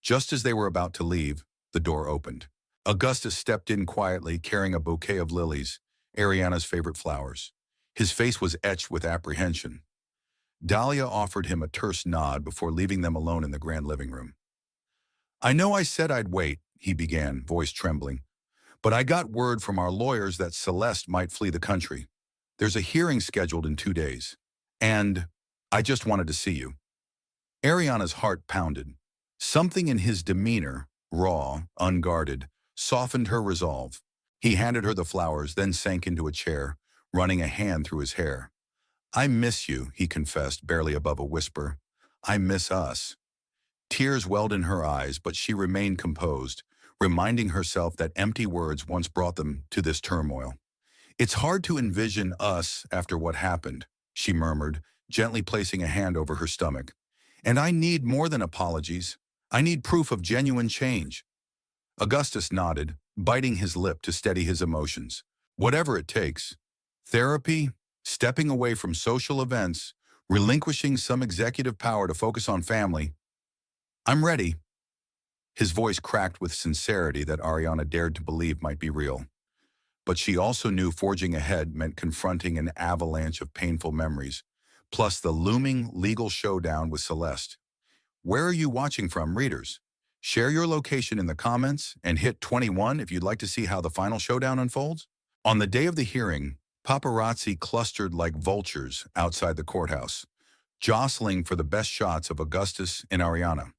Just as they were about to leave, the door opened. Augustus stepped in quietly, carrying a bouquet of lilies, Ariana's favorite flowers. His face was etched with apprehension. Dahlia offered him a terse nod before leaving them alone in the grand living room. "I know I said I'd wait," he began, voice trembling, "but I got word from our lawyers that Celeste might flee the country. There's a hearing scheduled in 2 days. And I just wanted to see you." Ariana's heart pounded. Something in his demeanor, raw, unguarded, softened her resolve. He handed her the flowers, then sank into a chair, running a hand through his hair. "I miss you," he confessed, barely above a whisper. "I miss us." Tears welled in her eyes, but she remained composed, reminding herself that empty words once brought them to this turmoil. "It's hard to envision us after what happened," she murmured, gently placing a hand over her stomach. "And I need more than apologies. I need proof of genuine change." Augustus nodded, biting his lip to steady his emotions. "Whatever it takes. Therapy, stepping away from social events, relinquishing some executive power to focus on family. I'm ready." His voice cracked with sincerity that Ariana dared to believe might be real. But she also knew forging ahead meant confronting an avalanche of painful memories, plus the looming legal showdown with Celeste. Where are you watching from, readers? Share your location in the comments and hit 21 if you'd like to see how the final showdown unfolds. On the day of the hearing, paparazzi clustered like vultures outside the courthouse, jostling for the best shots of Augustus and Ariana.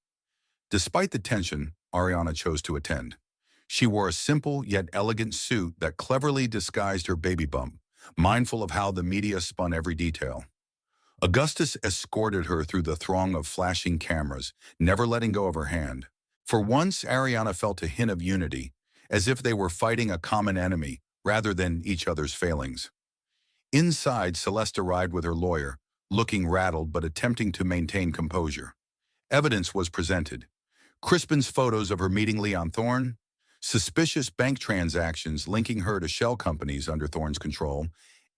Despite the tension, Ariana chose to attend. She wore a simple yet elegant suit that cleverly disguised her baby bump, mindful of how the media spun every detail. Augustus escorted her through the throng of flashing cameras, never letting go of her hand. For once, Ariana felt a hint of unity, as if they were fighting a common enemy rather than each other's failings. Inside, Celeste arrived with her lawyer, looking rattled but attempting to maintain composure. Evidence was presented. Crispin's photos of her meeting Leon Thorne, suspicious bank transactions linking her to shell companies under Thorne's control,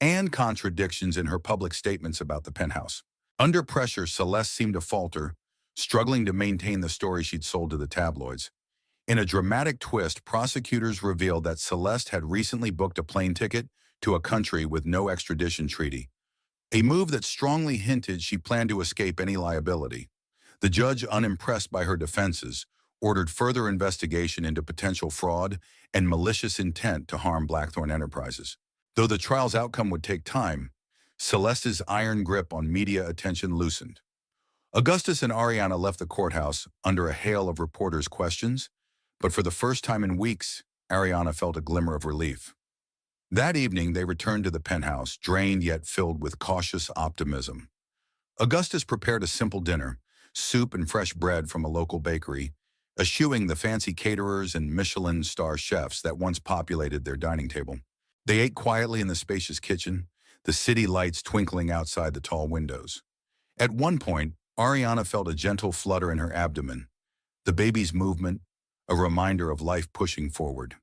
and contradictions in her public statements about the penthouse. Under pressure, Celeste seemed to falter, struggling to maintain the story she'd sold to the tabloids. In a dramatic twist, prosecutors revealed that Celeste had recently booked a plane ticket to a country with no extradition treaty, a move that strongly hinted she planned to escape any liability. The judge, unimpressed by her defenses, ordered further investigation into potential fraud and malicious intent to harm Blackthorn Enterprises. Though the trial's outcome would take time, Celeste's iron grip on media attention loosened. Augustus and Ariana left the courthouse under a hail of reporters' questions, but for the first time in weeks, Ariana felt a glimmer of relief. That evening, they returned to the penthouse, drained yet filled with cautious optimism. Augustus prepared a simple dinner, soup and fresh bread from a local bakery, eschewing the fancy caterers and Michelin star chefs that once populated their dining table. They ate quietly in the spacious kitchen, the city lights twinkling outside the tall windows. At one point, Ariana felt a gentle flutter in her abdomen, the baby's movement, a reminder of life pushing forward.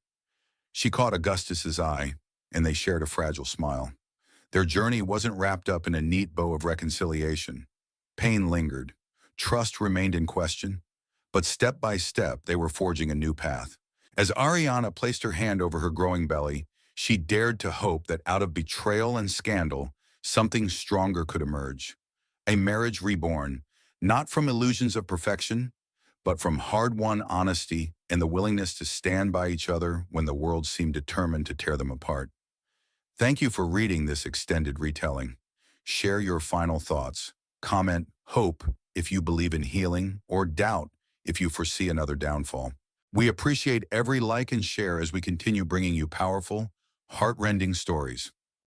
She caught Augustus's eye, and they shared a fragile smile. Their journey wasn't wrapped up in a neat bow of reconciliation. Pain lingered. Trust remained in question. But step by step, they were forging a new path. As Ariana placed her hand over her growing belly, she dared to hope that out of betrayal and scandal, something stronger could emerge. A marriage reborn, not from illusions of perfection, but from hard-won honesty and the willingness to stand by each other when the world seemed determined to tear them apart. Thank you for reading this extended retelling. Share your final thoughts. Comment hope if you believe in healing, or doubt if you foresee another downfall. We appreciate every like and share as we continue bringing you powerful, heart-rending stories.